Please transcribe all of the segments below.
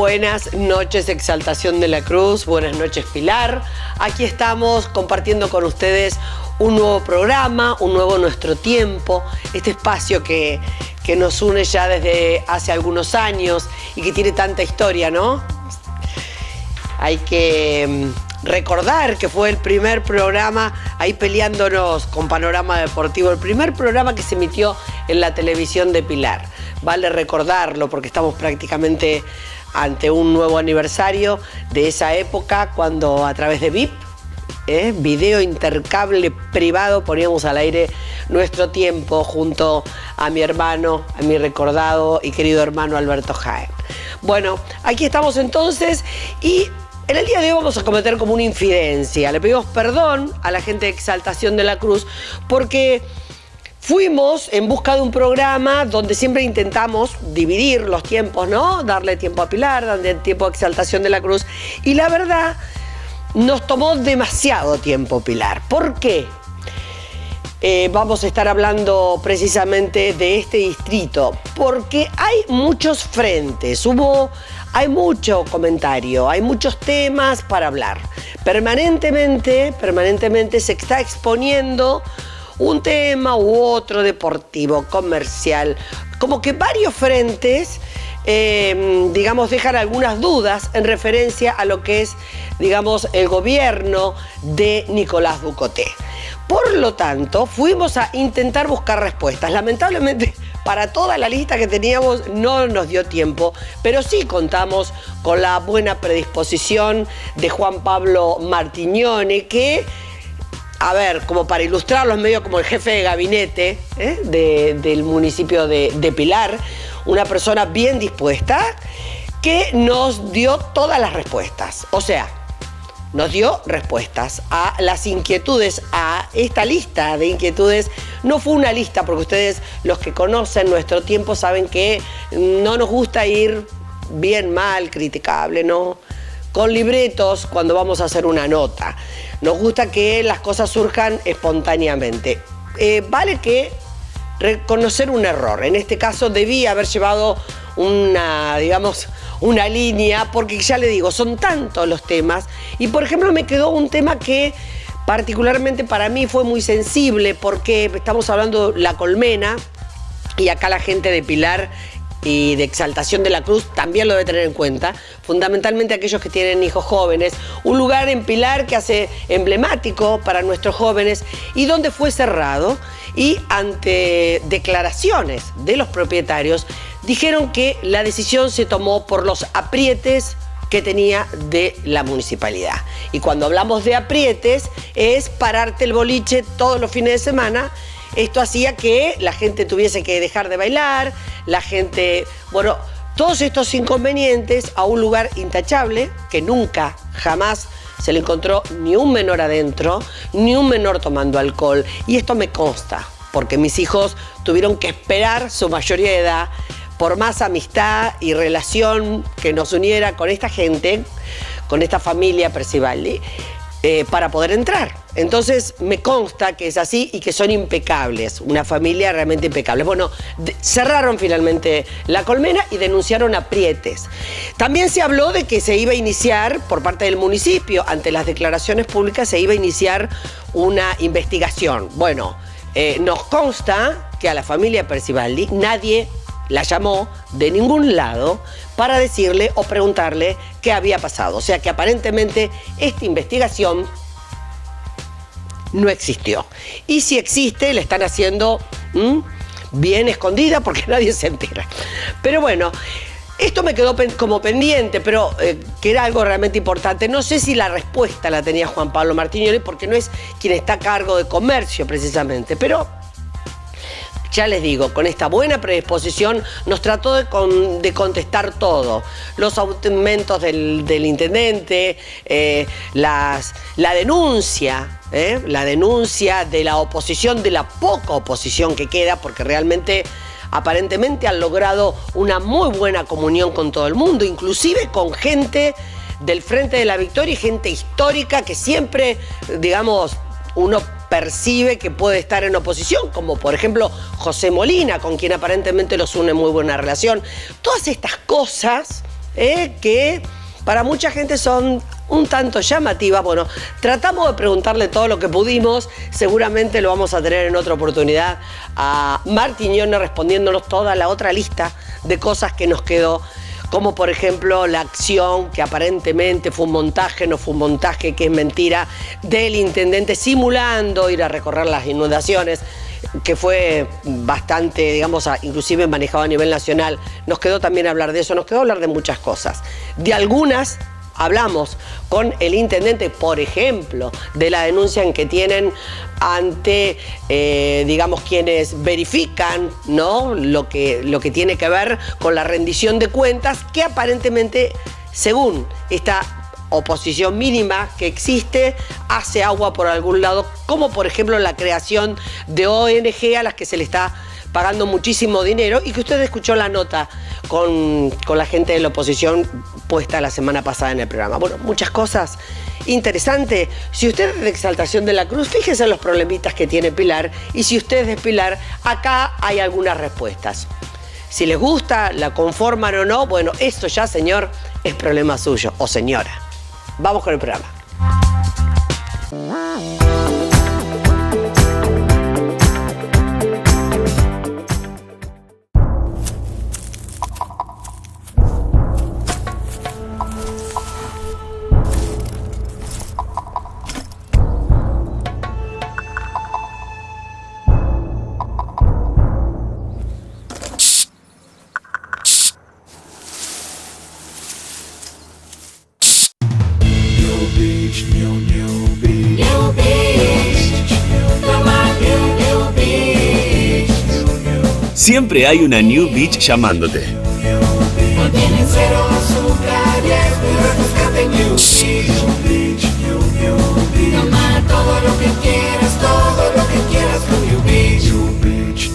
Buenas noches, Exaltación de la Cruz. Buenas noches, Pilar. Aquí estamos compartiendo con ustedes un nuevo programa, un nuevo Nuestro Tiempo, este espacio que nos une ya desde hace algunos años y que tiene tanta historia, ¿no? Hay que recordar que fue el primer programa, ahí peleándonos con Panorama Deportivo, el primer programa que se emitió en la televisión de Pilar. Vale recordarlo porque estamos prácticamente ante un nuevo aniversario de esa época cuando a través de VIP, video intercable privado, poníamos al aire Nuestro Tiempo junto a mi hermano, a mi recordado y querido hermano Alberto Jaén. Bueno, aquí estamos entonces y en el día de hoy vamos a cometer como una infidencia. Le pedimos perdón a la gente de Exaltación de la Cruz porque fuimos en busca de un programa donde siempre intentamos dividir los tiempos, ¿no? Darle tiempo a Pilar, darle tiempo a Exaltación de la Cruz. Y la verdad, nos tomó demasiado tiempo, Pilar. ¿Por qué? Vamos a estar hablando precisamente de este distrito, porque hay muchos frentes, hay mucho comentario, hay muchos temas para hablar. Permanentemente se está exponiendo un tema u otro, deportivo, comercial, como que varios frentes, digamos, dejan algunas dudas en referencia a lo que es, digamos, el gobierno de Nicolás Ducoté. Por lo tanto, fuimos a intentar buscar respuestas. Lamentablemente, para toda la lista que teníamos no nos dio tiempo, pero sí contamos con la buena predisposición de Juan Pablo Martignone, que, a ver, como para ilustrarlo, es medio como el jefe de gabinete del municipio de Pilar, una persona bien dispuesta que nos dio todas las respuestas. O sea, nos dio respuestas a las inquietudes, a esta lista de inquietudes. No fue una lista, porque ustedes, los que conocen Nuestro Tiempo, saben que no nos gusta ir bien, mal, criticable, ¿no? Con libretos cuando vamos a hacer una nota. Nos gusta que las cosas surjan espontáneamente. Vale que reconocer un error. En este caso debí haber llevado una línea, porque ya le digo, son tantos los temas. Y por ejemplo me quedó un tema que particularmente para mí fue muy sensible, porque estamos hablando de la colmena, y acá la gente de Pilar y de Exaltación de la Cruz también lo debe tener en cuenta, fundamentalmente aquellos que tienen hijos jóvenes, un lugar en Pilar que hace emblemático para nuestros jóvenes y donde fue cerrado, y ante declaraciones de los propietarios dijeron que la decisión se tomó por los aprietes que tenía de la municipalidad. Y cuando hablamos de aprietes es pararte el boliche todos los fines de semana. Esto hacía que la gente tuviese que dejar de bailar, la gente, bueno, todos estos inconvenientes a un lugar intachable que nunca, jamás se le encontró ni un menor adentro, ni un menor tomando alcohol. Y esto me consta, porque mis hijos tuvieron que esperar su mayoría de edad por más amistad y relación que nos uniera con esta gente, con esta familia Percivalli, para poder entrar. Entonces me consta que es así y que son impecables, una familia realmente impecable. Bueno, cerraron finalmente la colmena y denunciaron aprietes. También se habló de que se iba a iniciar por parte del municipio, ante las declaraciones públicas se iba a iniciar una investigación. Bueno, nos consta que a la familia Percivalli nadie la llamó de ningún lado para decirle o preguntarle qué había pasado. O sea que aparentemente esta investigación no existió. Y si existe, la están haciendo bien escondida porque nadie se entera. Pero bueno, esto me quedó como pendiente, pero que era algo realmente importante. No sé si la respuesta la tenía Juan Pablo Martignone, porque no es quien está a cargo de comercio precisamente, pero ya les digo, con esta buena predisposición nos trató de contestar todo. Los aumentos del intendente, la denuncia de la oposición, de la poca oposición que queda, porque realmente aparentemente han logrado una muy buena comunión con todo el mundo, inclusive con gente del Frente de la Victoria y gente histórica que siempre, digamos, uno percibe que puede estar en oposición, como por ejemplo José Molina, con quien aparentemente los une muy buena relación. Todas estas cosas que para mucha gente son un tanto llamativas. Bueno, tratamos de preguntarle todo lo que pudimos. Seguramente lo vamos a tener en otra oportunidad a Martiñone respondiéndonos toda la otra lista de cosas que nos quedó, como por ejemplo la acción que aparentemente fue un montaje, no fue un montaje, que es mentira, del intendente simulando ir a recorrer las inundaciones, que fue bastante, digamos, inclusive manejado a nivel nacional. Nos quedó también hablar de eso, nos quedó hablar de muchas cosas. De algunas hablamos con el intendente, por ejemplo, de la denuncia en que tienen ante, digamos, quienes verifican, ¿no?, lo que tiene que ver con la rendición de cuentas, que aparentemente, según esta oposición mínima que existe, hace agua por algún lado, como por ejemplo la creación de ONG a las que se le está pagando muchísimo dinero, y que usted escuchó la nota con la gente de la oposición puesta la semana pasada en el programa. Bueno, muchas cosas interesantes. Si usted es de Exaltación de la Cruz, fíjese en los problemitas que tiene Pilar, y si usted es de Pilar, acá hay algunas respuestas. Si les gusta, la conforman o no, bueno, esto ya, señor, es problema suyo, o señora. Vamos con el programa. Siempre hay una New Beach llamándote. Contiene cero azúcar y es muy refrescante. New Beach. Toma todo lo que quieras con New Beach. New Beach.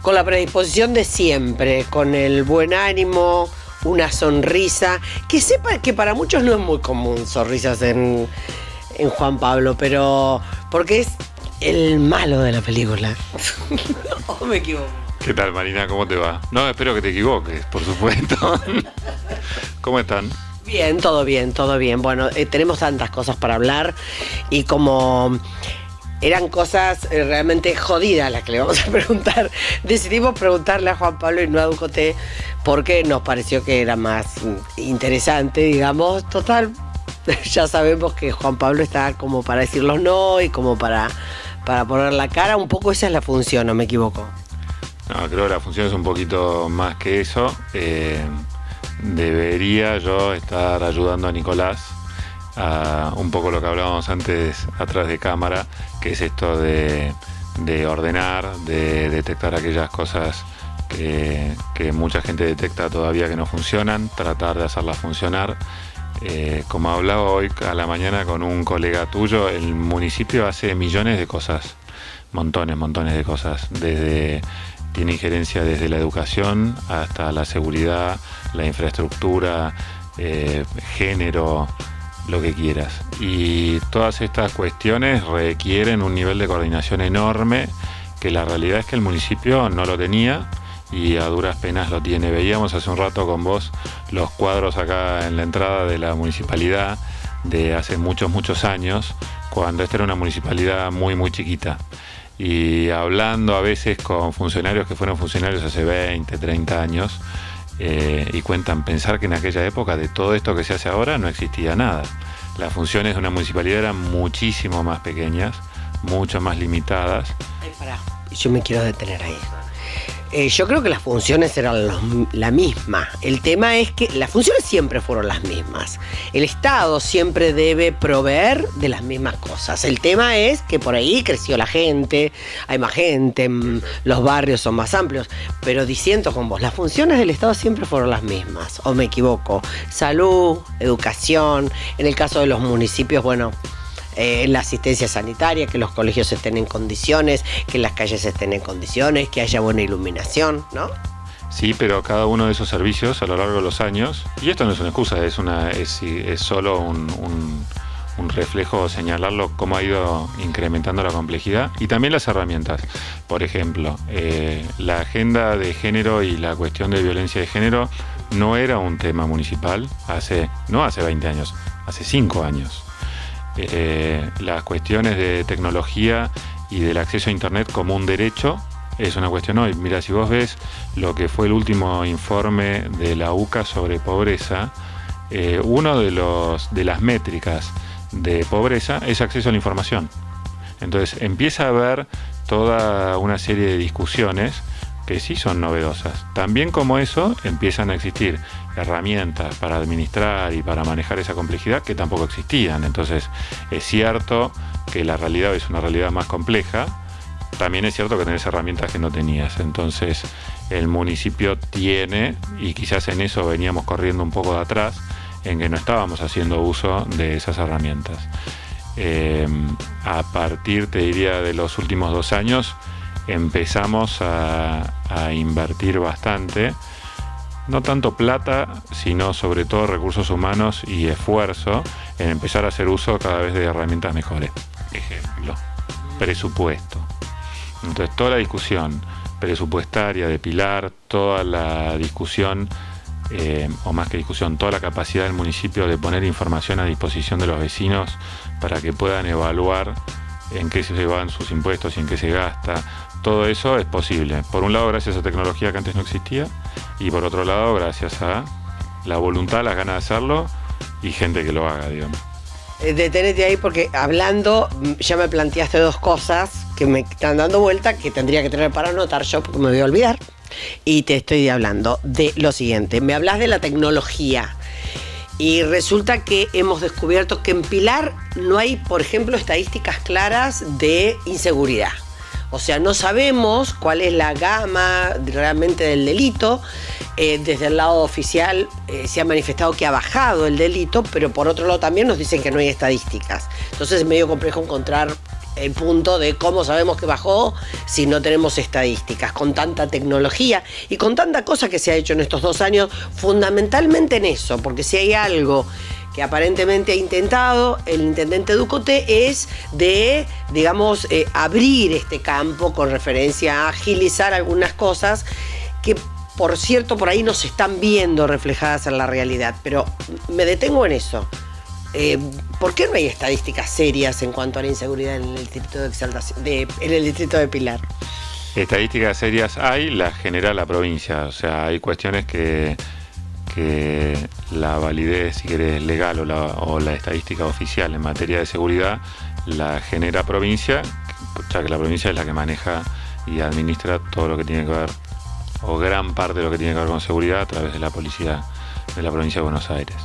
Con la predisposición de siempre, con el buen ánimo, una sonrisa, que sepa que para muchos no es muy común sonrisas en Juan Pablo, pero porque es el malo de la película. ¿O me equivoco? ¿Qué tal, Marina? ¿Cómo te va? No, espero que te equivoques, por supuesto. ¿Cómo están? Bien, todo bien, todo bien. Bueno, tenemos tantas cosas para hablar y como eran cosas realmente jodidas las que le vamos a preguntar, decidimos preguntarle a Juan Pablo y no a Ducoté porque nos pareció que era más interesante, digamos. Total, ya sabemos que Juan Pablo está como para decir los no y como para poner la cara. Un poco esa es la función, ¿no me equivoco? No, creo que la función es un poquito más que eso. debería yo estar ayudando a Nicolás a un poco lo que hablábamos antes atrás de cámara, que es esto de ordenar, de detectar aquellas cosas que mucha gente detecta todavía que no funcionan, tratar de hacerlas funcionar. Como hablaba hoy a la mañana con un colega tuyo, el municipio hace millones de cosas, montones de cosas, tiene injerencia desde la educación hasta la seguridad, la infraestructura, género, lo que quieras. Y todas estas cuestiones requieren un nivel de coordinación enorme, que la realidad es que el municipio no lo tenía y a duras penas lo tiene. Veíamos hace un rato con vos los cuadros acá en la entrada de la municipalidad de hace muchos años, cuando esta era una municipalidad muy chiquita. Y hablando a veces con funcionarios que fueron funcionarios hace 20, 30 años, y cuentan, pensar que en aquella época de todo esto que se hace ahora no existía nada. Las funciones de una municipalidad eran muchísimo más pequeñas, mucho más limitadas. Pará, yo me quiero detener ahí. Yo creo que las funciones eran la misma. El tema es que las funciones siempre fueron las mismas. El Estado siempre debe proveer de las mismas cosas. El tema es que por ahí creció la gente, hay más gente, los barrios son más amplios. Pero diciendo con vos, las funciones del Estado siempre fueron las mismas. ¿O me equivoco? Salud, educación, en el caso de los municipios, bueno, la asistencia sanitaria, que los colegios estén en condiciones, que las calles estén en condiciones, que haya buena iluminación, ¿no? Sí, pero cada uno de esos servicios a lo largo de los años, y esto no es una excusa, es solo un reflejo, señalarlo cómo ha ido incrementando la complejidad y también las herramientas. Por ejemplo, la agenda de género y la cuestión de violencia de género no era un tema municipal no hace 20 años, hace 5 años. Las cuestiones de tecnología y del acceso a Internet como un derecho es una cuestión hoy. Mira, si vos ves lo que fue el último informe de la UCA sobre pobreza, uno de las métricas de pobreza es acceso a la información. Entonces empieza a haber toda una serie de discusiones que sí son novedosas. También como eso empiezan a existir herramientas para administrar y para manejar esa complejidad que tampoco existían. Entonces es cierto que la realidad es una realidad más compleja, también es cierto que tenés herramientas que no tenías. Entonces el municipio tiene, y quizás en eso veníamos corriendo un poco de atrás, en que no estábamos haciendo uso de esas herramientas. A partir, te diría, de los últimos 2 años, empezamos a invertir bastante, no tanto plata, sino sobre todo recursos humanos y esfuerzo en empezar a hacer uso cada vez de herramientas mejores. Ejemplo, presupuesto. Entonces toda la discusión presupuestaria de Pilar, toda la discusión, o más que discusión, toda la capacidad del municipio de poner información a disposición de los vecinos para que puedan evaluar en qué se van sus impuestos y en qué se gasta. Todo eso es posible. Por un lado, gracias a tecnología que antes no existía, y por otro lado, gracias a la voluntad, las ganas de hacerlo y gente que lo haga, digamos. Detenete ahí porque hablando, ya me planteaste 2 cosas que me están dando vuelta, que tendría que tener para anotar yo porque me voy a olvidar. Y te estoy hablando de lo siguiente. Me hablas de la tecnología. Y resulta que hemos descubierto que en Pilar no hay, por ejemplo, estadísticas claras de inseguridad. O sea, no sabemos cuál es la gama realmente del delito. Desde el lado oficial se ha manifestado que ha bajado el delito, pero por otro lado también nos dicen que no hay estadísticas. Entonces es medio complejo encontrar el punto de cómo sabemos que bajó si no tenemos estadísticas, con tanta tecnología y con tanta cosa que se ha hecho en estos 2 años, fundamentalmente en eso, porque si hay algo que aparentemente ha intentado el intendente Ducote es de, digamos, abrir este campo con referencia a agilizar algunas cosas que, por cierto, por ahí no se están viendo reflejadas en la realidad. Pero me detengo en eso. ¿Por qué no hay estadísticas serias en cuanto a la inseguridad en el distrito de Exaltación, en el distrito de Pilar? Estadísticas serias hay, las genera la provincia. O sea, hay cuestiones que la validez, si querés, legal o la estadística oficial en materia de seguridad la genera provincia, ya que la provincia es la que maneja y administra todo lo que tiene que ver, o gran parte de lo que tiene que ver con seguridad a través de la policía de la provincia de Buenos Aires.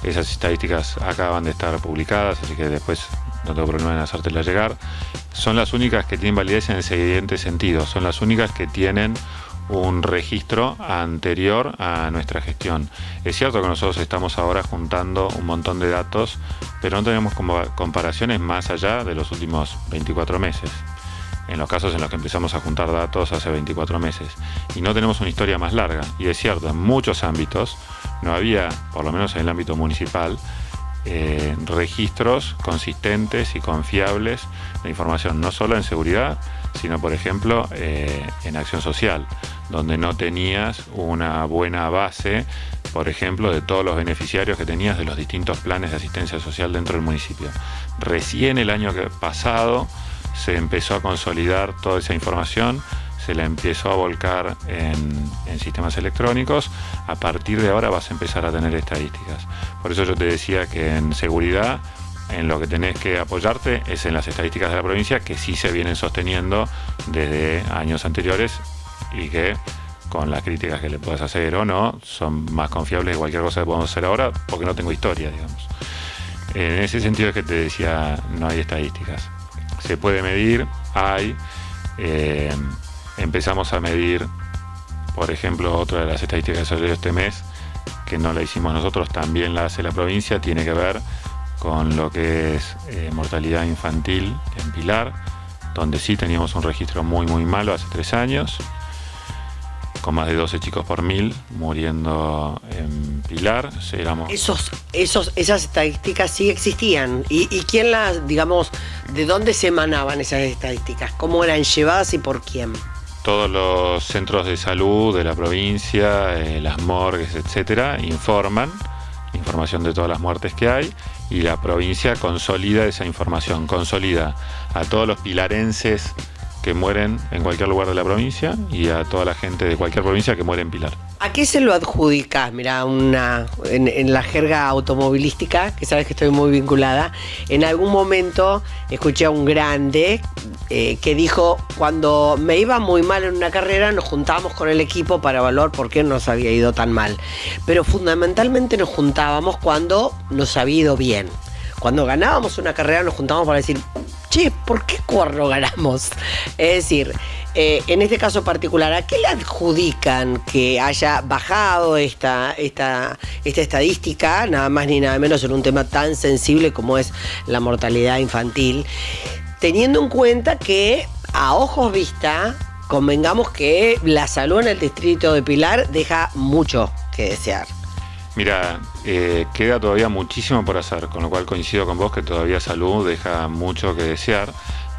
Esas estadísticas acaban de estar publicadas, así que después no tengo problema en hacértelas llegar. Son las únicas que tienen validez en el siguiente sentido, son las únicas que tienen un registro anterior a nuestra gestión. Es cierto que nosotros estamos ahora juntando un montón de datos, pero no tenemos comparaciones más allá de los últimos 24 meses. En los casos en los que empezamos a juntar datos hace 24 meses. Y no tenemos una historia más larga. Y es cierto, en muchos ámbitos no había, por lo menos en el ámbito municipal, registros consistentes y confiables de información, no solo en seguridad, sino por ejemplo en acción social, donde no tenías una buena base, por ejemplo, de todos los beneficiarios que tenías de los distintos planes de asistencia social dentro del municipio. Recién el año pasado se empezó a consolidar toda esa información, se la empezó a volcar en sistemas electrónicos. A partir de ahora vas a empezar a tener estadísticas. Por eso yo te decía que en seguridad, en lo que tenés que apoyarte es en las estadísticas de la provincia, que sí se vienen sosteniendo desde años anteriores y que, con las críticas que le puedas hacer o no, son más confiables que cualquier cosa que podamos hacer ahora, porque no tengo historia, digamos. En ese sentido es que te decía, no hay estadísticas. Se puede medir, hay. Empezamos a medir, por ejemplo, otra de las estadísticas que salió este mes, que no la hicimos nosotros, también la hace la provincia, tiene que ver con lo que es mortalidad infantil en Pilar, donde sí teníamos un registro muy malo hace 3 años, con más de 12 chicos por 1000 muriendo en Pilar. Esas estadísticas sí existían. ¿Y quién las, digamos, de dónde se emanaban esas estadísticas? ¿Cómo eran llevadas y por quién? Todos los centros de salud de la provincia, las morgues, etcétera, información de todas las muertes que hay, y la provincia consolida esa información, consolida a todos los pilarenses que mueren en cualquier lugar de la provincia y a toda la gente de cualquier provincia que muere en Pilar. ¿A qué se lo adjudicas? Mira, en la jerga automovilística, que sabes que estoy muy vinculada, en algún momento escuché a un grande que dijo: cuando me iba muy mal en una carrera nos juntábamos con el equipo para evaluar por qué nos había ido tan mal, pero fundamentalmente nos juntábamos cuando nos había ido bien. Cuando ganábamos una carrera nos juntábamos para decir: che, ¿por qué cuerno ganamos? Es decir, en este caso particular, ¿a qué le adjudican que haya bajado esta estadística, nada más ni nada menos, en un tema tan sensible como es la mortalidad infantil, teniendo en cuenta que, a ojos vista, convengamos que la salud en el distrito de Pilar deja mucho que desear? Mira, queda todavía muchísimo por hacer, con lo cual coincido con vos que todavía salud deja mucho que desear,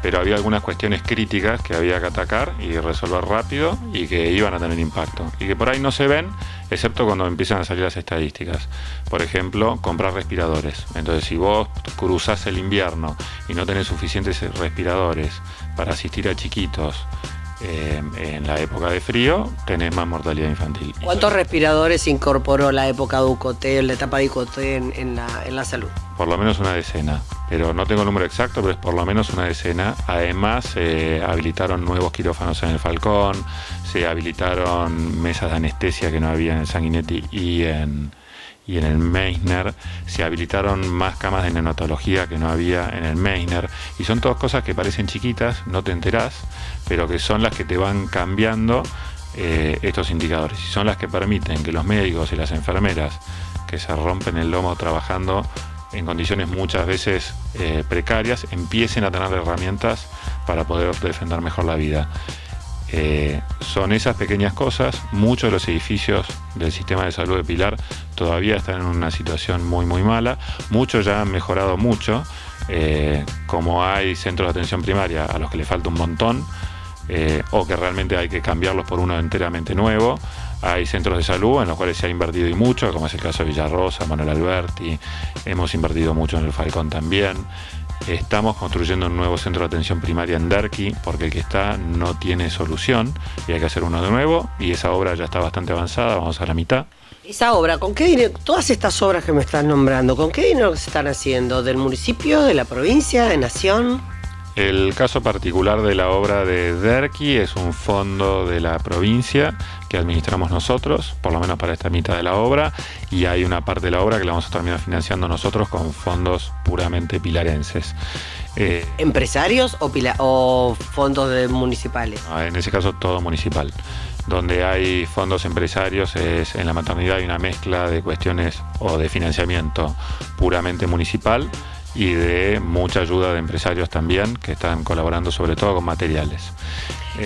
pero había algunas cuestiones críticas que había que atacar y resolver rápido y que iban a tener impacto, y que por ahí no se ven, excepto cuando empiezan a salir las estadísticas. Por ejemplo, comprar respiradores. Entonces, si vos cruzás el invierno y no tenés suficientes respiradores para asistir a chiquitos en la época de frío, tenés más mortalidad infantil. ¿Cuántos respiradores incorporó la época de UCOTE, la etapa de UCOTE en la salud? Por lo menos una decena, pero no tengo el número exacto, pero es por lo menos una decena. Además, se habilitaron nuevos quirófanos en el Falcón, se habilitaron mesas de anestesia que no había en el Sanguinetti y en el Meissner, se habilitaron más camas de neonatología que no había en el Meissner, y son todas cosas que parecen chiquitas, no te enterás, pero que son las que te van cambiando estos indicadores, y son las que permiten que los médicos y las enfermeras, que se rompen el lomo trabajando en condiciones muchas veces precarias, empiecen a tener herramientas para poder defender mejor la vida. Son esas pequeñas cosas. Muchos de los edificios del sistema de salud de Pilar todavía están en una situación muy mala. Muchos ya han mejorado mucho, como hay centros de atención primaria a los que le falta un montón, o que realmente hay que cambiarlos por uno enteramente nuevo. Hay centros de salud en los cuales se ha invertido y mucho, como es el caso de Villarrosa, Manuel Alberti. Hemos invertido mucho en el Falcón también. Estamos construyendo un nuevo centro de atención primaria en Derqui, porque el que está no tiene solución y hay que hacer uno de nuevo, y esa obra ya está bastante avanzada, vamos a la mitad. Esa obra, ¿con qué dinero? Todas estas obras que me estás nombrando, ¿con qué dinero se están haciendo? ¿Del municipio, de la provincia, de Nación? El caso particular de la obra de Derqui es un fondo de la provincia que administramos nosotros, por lo menos para esta mitad de la obra, y hay una parte de la obra que la vamos a terminar financiando nosotros con fondos puramente pilarenses. ¿Empresarios o fondos municipales? En ese caso todo municipal. Donde hay fondos empresarios es en la maternidad, hay una mezcla de cuestiones o de financiamiento puramente municipal y de mucha ayuda de empresarios también que están colaborando sobre todo con materiales.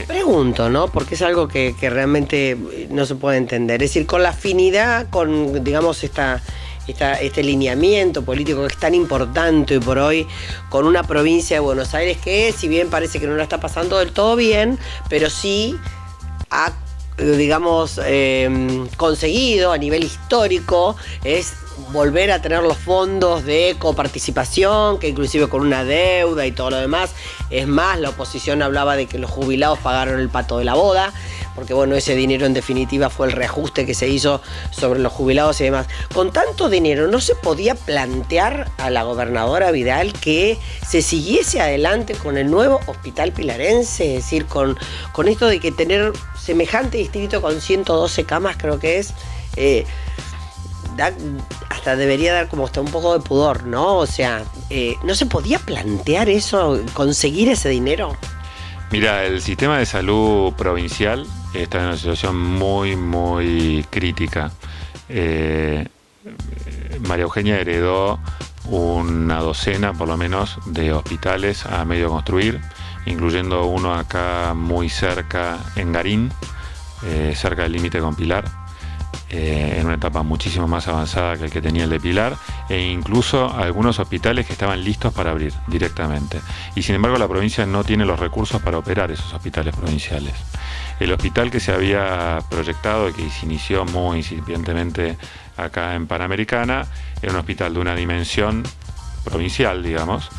Pregunto, ¿no? Porque es algo que realmente no se puede entender. Es decir, con la afinidad, con, digamos, este lineamiento político que es tan importante hoy por hoy, con una provincia de Buenos Aires que, si bien parece que no la está pasando del todo bien, pero sí ha, digamos, conseguido a nivel histórico es volver a tener los fondos de coparticipación, que inclusive con una deuda y todo lo demás. Es más, la oposición hablaba de que los jubilados pagaron el pato de la boda, porque bueno, ese dinero en definitiva fue el reajuste que se hizo sobre los jubilados y demás. Con tanto dinero, ¿no se podía plantear a la gobernadora Vidal que se siguiese adelante con el nuevo hospital pilarense? Es decir, con esto de que tener semejante distrito con 112 camas, creo que es... hasta debería dar como hasta un poco de pudor, ¿no? O sea, ¿no se podía plantear eso, conseguir ese dinero? Mira, el sistema de salud provincial está en una situación muy, muy crítica. María Eugenia heredó una docena, por lo menos, de hospitales a medio construir, incluyendo uno acá muy cerca, en Garín, cerca del límite con Pilar. En una etapa muchísimo más avanzada que el que tenía el de Pilar, e incluso algunos hospitales que estaban listos para abrir directamente. Y sin embargo la provincia no tiene los recursos para operar esos hospitales provinciales. El hospital que se había proyectado y que se inició muy incipientemente acá en Panamericana era un hospital de una dimensión provincial, digamos,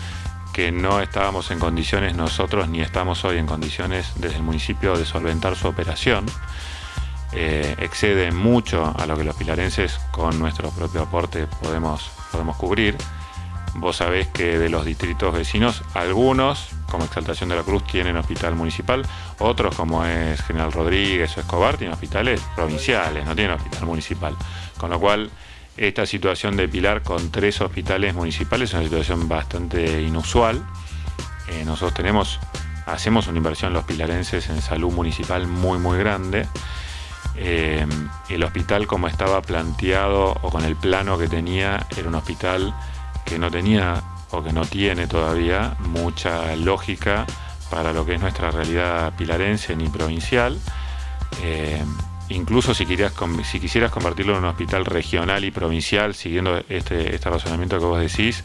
que no estábamos en condiciones nosotros, ni estamos hoy en condiciones desde el municipio de solventar su operación. Excede mucho a lo que los pilarenses con nuestro propio aporte podemos cubrir. Vos sabés que de los distritos vecinos, algunos, como Exaltación de la Cruz, tienen hospital municipal, otros, como es General Rodríguez o Escobar, tienen hospitales provinciales, no tienen hospital municipal. Con lo cual, esta situación de Pilar con 3 hospitales municipales es una situación bastante inusual. Nosotros hacemos una inversión los pilarenses en salud municipal muy, muy grande. El hospital, como estaba planteado o con el plano que tenía, era un hospital que no tenía o que no tiene todavía mucha lógica para lo que es nuestra realidad pilarense ni provincial. Incluso si quisieras convertirlo en un hospital regional y provincial, siguiendo este razonamiento que vos decís,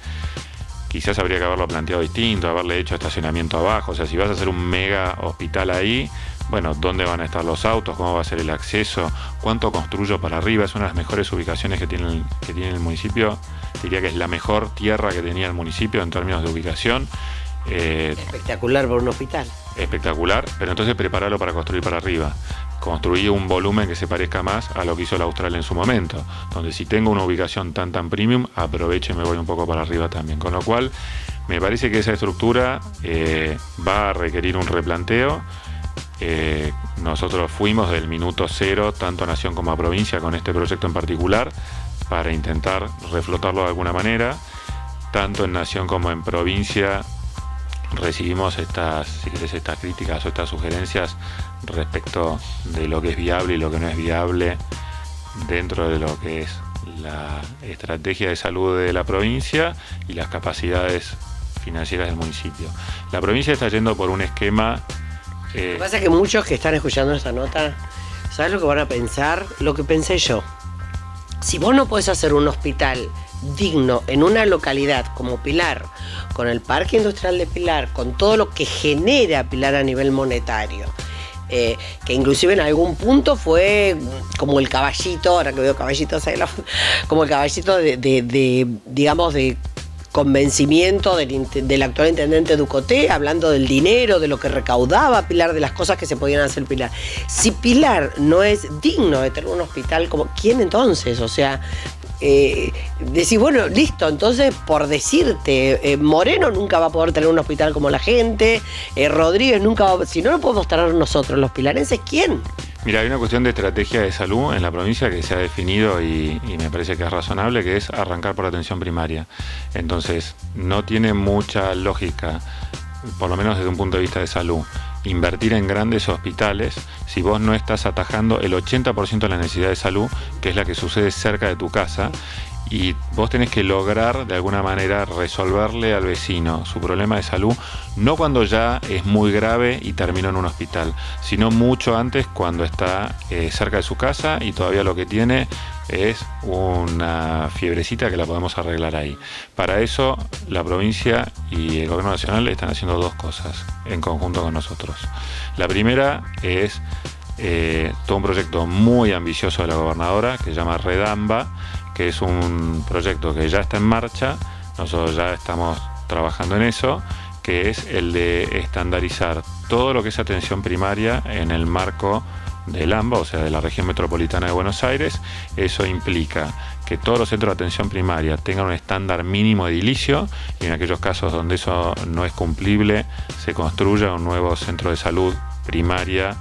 quizás habría que haberlo planteado distinto, haberle hecho estacionamiento abajo. O sea, si vas a hacer un mega hospital ahí, bueno, ¿dónde van a estar los autos? ¿Cómo va a ser el acceso? ¿Cuánto construyo para arriba? Es una de las mejores ubicaciones que tiene el municipio. Diría que es la mejor tierra que tenía el municipio en términos de ubicación. Espectacular por un hospital. Espectacular, pero entonces prepararlo para construir para arriba. Construí un volumen que se parezca más a lo que hizo la Austral en su momento, donde si tengo una ubicación tan premium, aprovecho y me voy un poco para arriba también. Con lo cual, me parece que esa estructura va a requerir un replanteo. Nosotros fuimos del minuto cero, tanto a Nación como a provincia, con este proyecto en particular, para intentar reflotarlo de alguna manera. Tanto en Nación como en provincia recibimos estas críticas o estas sugerencias respecto de lo que es viable y lo que no es viable dentro de lo que es la estrategia de salud de la provincia y las capacidades financieras del municipio. La provincia está yendo por un esquema... Lo que pasa es que muchos que están escuchando esta nota, ¿sabes lo que van a pensar? Lo que pensé yo. Si vos no podés hacer un hospital digno en una localidad como Pilar, con el parque industrial de Pilar, con todo lo que genera Pilar a nivel monetario, que inclusive en algún punto fue como el caballito, ahora que veo caballitos ahí, como el caballito digamos, de convencimiento del actual intendente Ducoté, hablando del dinero, de lo que recaudaba Pilar, de las cosas que se podían hacer Pilar. Si Pilar no es digno de tener un hospital, como ¿quién entonces? O sea, decís, bueno, listo, entonces por decirte, Moreno nunca va a poder tener un hospital como la gente, Rodríguez nunca va, si no lo podemos tener nosotros, los pilarenses, ¿quién? Mira, hay una cuestión de estrategia de salud en la provincia que se ha definido y me parece que es razonable, que es arrancar por atención primaria. Entonces, no tiene mucha lógica, por lo menos desde un punto de vista de salud, invertir en grandes hospitales si vos no estás atajando el 80% de la necesidad de salud, que es la que sucede cerca de tu casa, y vos tenés que lograr de alguna manera resolverle al vecino su problema de salud, no cuando ya es muy grave y terminó en un hospital, sino mucho antes, cuando está cerca de su casa y todavía lo que tiene es una fiebrecita que la podemos arreglar ahí. Para eso la provincia y el gobierno nacional están haciendo dos cosas en conjunto con nosotros. La primera es todo un proyecto muy ambicioso de la gobernadora que se llama Redamba, que es un proyecto que ya está en marcha, nosotros ya estamos trabajando en eso, que es el de estandarizar todo lo que es atención primaria en el marco del AMBA, o sea, de la región metropolitana de Buenos Aires. Eso implica que todos los centros de atención primaria tengan un estándar mínimo de edilicio, y en aquellos casos donde eso no es cumplible, se construya un nuevo centro de salud primaria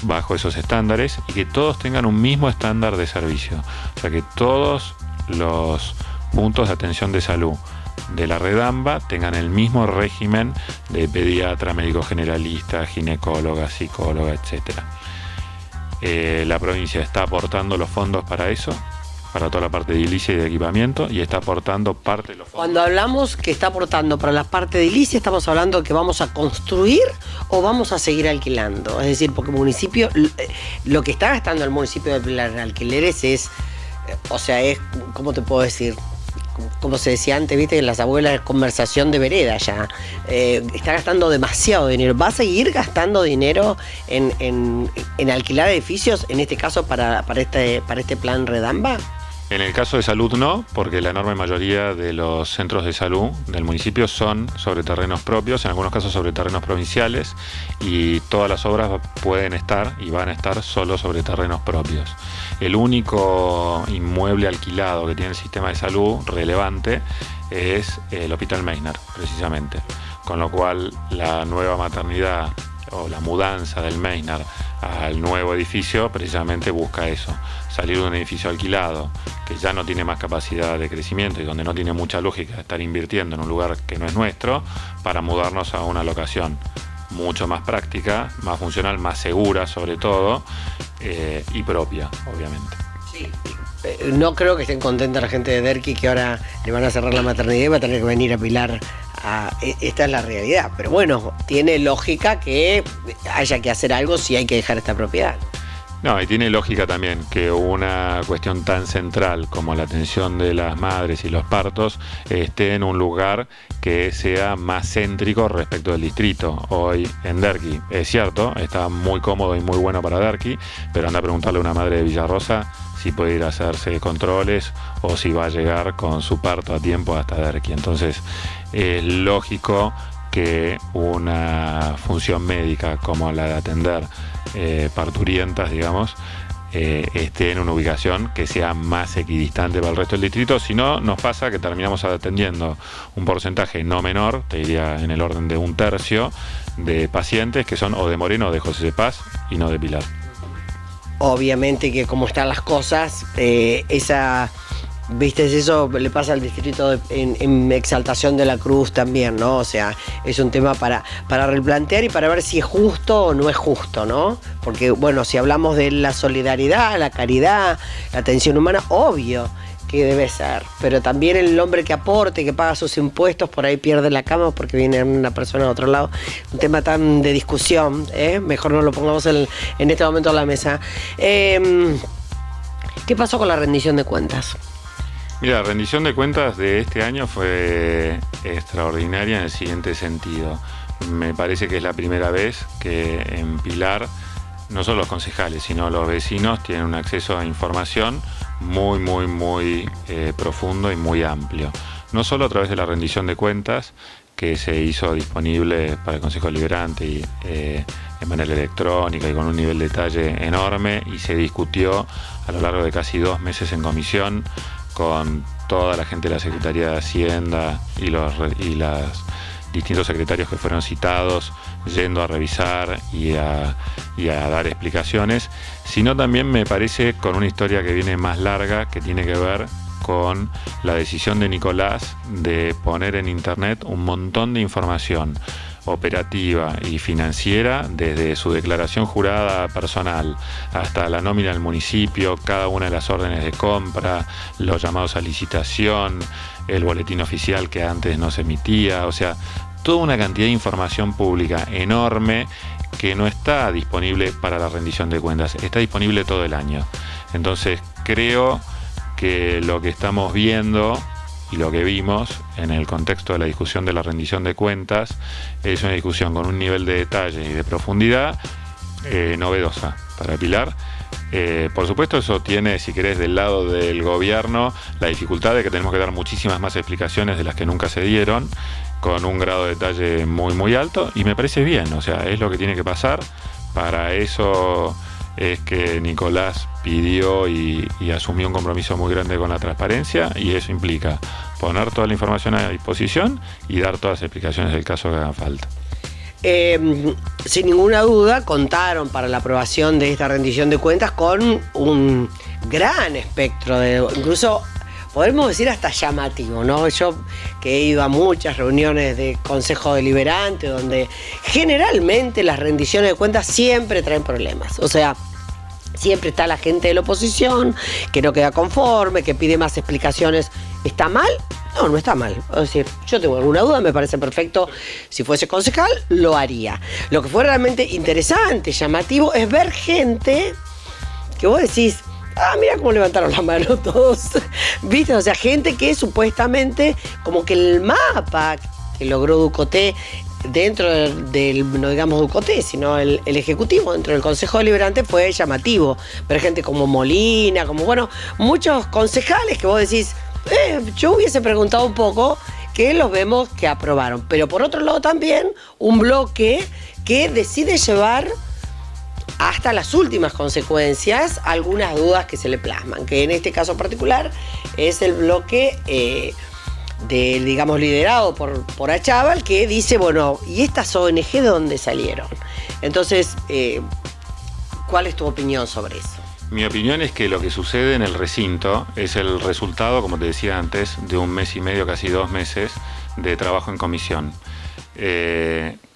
bajo esos estándares, y que todos tengan un mismo estándar de servicio, o sea, que todos los puntos de atención de salud de la Redamba tengan el mismo régimen de pediatra, médico generalista, ginecóloga, psicóloga, etcétera. La provincia está aportando los fondos para eso, para toda la parte de edilicia y de equipamiento, y está aportando parte de los fondos. Cuando hablamos que está aportando para la parte de edilicia, ¿estamos hablando que vamos a construir o vamos a seguir alquilando? Es decir, porque el municipio, lo que está gastando el municipio de Pilar en alquileres es, o sea, es, ¿cómo te puedo decir? Como se decía antes, viste, en las abuelas es conversación de vereda ya. Está gastando demasiado dinero. ¿Va a seguir gastando dinero en alquilar edificios, en este caso para este plan Redamba? En el caso de salud no, porque la enorme mayoría de los centros de salud del municipio son sobre terrenos propios, en algunos casos sobre terrenos provinciales, y todas las obras pueden estar y van a estar solo sobre terrenos propios. El único inmueble alquilado que tiene el sistema de salud relevante es el Hospital Meisner, precisamente. Con lo cual la nueva maternidad o la mudanza del Meisner al nuevo edificio precisamente busca eso, salir de un edificio alquilado que ya no tiene más capacidad de crecimiento y donde no tiene mucha lógica estar invirtiendo en un lugar que no es nuestro, para mudarnos a una locación mucho más práctica, más funcional, más segura sobre todo, y propia, obviamente. Sí. No creo que estén contentas la gente de Derqui, que ahora le van a cerrar la maternidad y va a tener que venir a Pilar. Esta es la realidad, pero bueno, tiene lógica que haya que hacer algo si hay que dejar esta propiedad. No, y tiene lógica también que una cuestión tan central como la atención de las madres y los partos esté en un lugar que sea más céntrico respecto del distrito. Hoy en Derqui, es cierto, está muy cómodo y muy bueno para Derqui, pero anda a preguntarle a una madre de Villarrosa si puede ir a hacerse controles o si va a llegar con su parto a tiempo hasta Derqui. Entonces es lógico que una función médica como la de atender parturientas, digamos, esté en una ubicación que sea más equidistante para el resto del distrito. Si no, nos pasa que terminamos atendiendo un porcentaje no menor, te diría en el orden de 1/3 de pacientes que son o de Moreno o de José de Paz y no de Pilar. Obviamente que como están las cosas, viste, eso le pasa al distrito en Exaltación de la Cruz también, ¿no? O sea, es un tema para replantear y para ver si es justo o no es justo, ¿no? Porque, bueno, si hablamos de la solidaridad, la caridad, la atención humana, obvio que debe ser, pero también el hombre que aporte, que paga sus impuestos, por ahí pierde la cama porque viene una persona de otro lado. Un tema tan de discusión, mejor no lo pongamos en este momento a la mesa. ¿Qué pasó con la rendición de cuentas? Mira, la rendición de cuentas de este año fue extraordinaria en el siguiente sentido. Me parece que es la primera vez que en Pilar no solo los concejales, sino los vecinos tienen un acceso a información muy profundo y muy amplio. No solo a través de la rendición de cuentas, que se hizo disponible para el Consejo Deliberante y, de manera electrónica y con un nivel de detalle enorme, y se discutió a lo largo de casi 2 meses en comisión con toda la gente de la Secretaría de Hacienda y los distintos secretarios que fueron citados, yendo a revisar y a dar explicaciones, sino también me parece con una historia que viene más larga, que tiene que ver con la decisión de Nicolás de poner en internet un montón de información operativa y financiera, desde su declaración jurada personal hasta la nómina del municipio, cada una de las órdenes de compra, los llamados a licitación, el boletín oficial que antes no se emitía, o sea, toda una cantidad de información pública enorme que no está disponible para la rendición de cuentas, está disponible todo el año. Entonces creo que lo que estamos viendo y lo que vimos en el contexto de la discusión de la rendición de cuentas es una discusión con un nivel de detalle y de profundidad novedosa para Pilar. Por supuesto, eso tiene, si querés, del lado del gobierno la dificultad de que tenemos que dar muchísimas más explicaciones de las que nunca se dieron, con un grado de detalle muy muy alto, y me parece bien, o sea, es lo que tiene que pasar. Para eso es que Nicolás pidió y asumió un compromiso muy grande con la transparencia, y eso implica poner toda la información a disposición y dar todas las explicaciones del caso que haga falta. Sin ninguna duda contaron para la aprobación de esta rendición de cuentas con un gran espectro de, incluso podemos decir hasta llamativo, ¿no? Yo que he ido a muchas reuniones de Consejo Deliberante donde generalmente las rendiciones de cuentas siempre traen problemas, o sea, siempre está la gente de la oposición que no queda conforme, que pide más explicaciones. ¿Está mal? No, no está mal. Es decir, yo tengo alguna duda, me parece perfecto. Si fuese concejal, lo haría. Lo que fue realmente interesante, llamativo, es ver gente que vos decís, mira cómo levantaron la mano todos. ¿Viste? O sea, gente que supuestamente, como que el mapa que logró Ducoté dentro del, no digamos Ducoté, sino el Ejecutivo, dentro del Consejo Deliberante, fue llamativo. Ver gente como Molina, como, bueno, muchos concejales que vos decís, yo hubiese preguntado un poco, que los vemos que aprobaron. Pero por otro lado también un bloque que decide llevar hasta las últimas consecuencias algunas dudas que se le plasman, que en este caso particular es el bloque digamos, liderado por Achával, que dice, bueno, ¿y estas ONG de dónde salieron? Entonces, ¿cuál es tu opinión sobre eso? Mi opinión es que lo que sucede en el recinto es el resultado, como te decía antes, de 1 mes y medio, casi 2 meses de trabajo en comisión.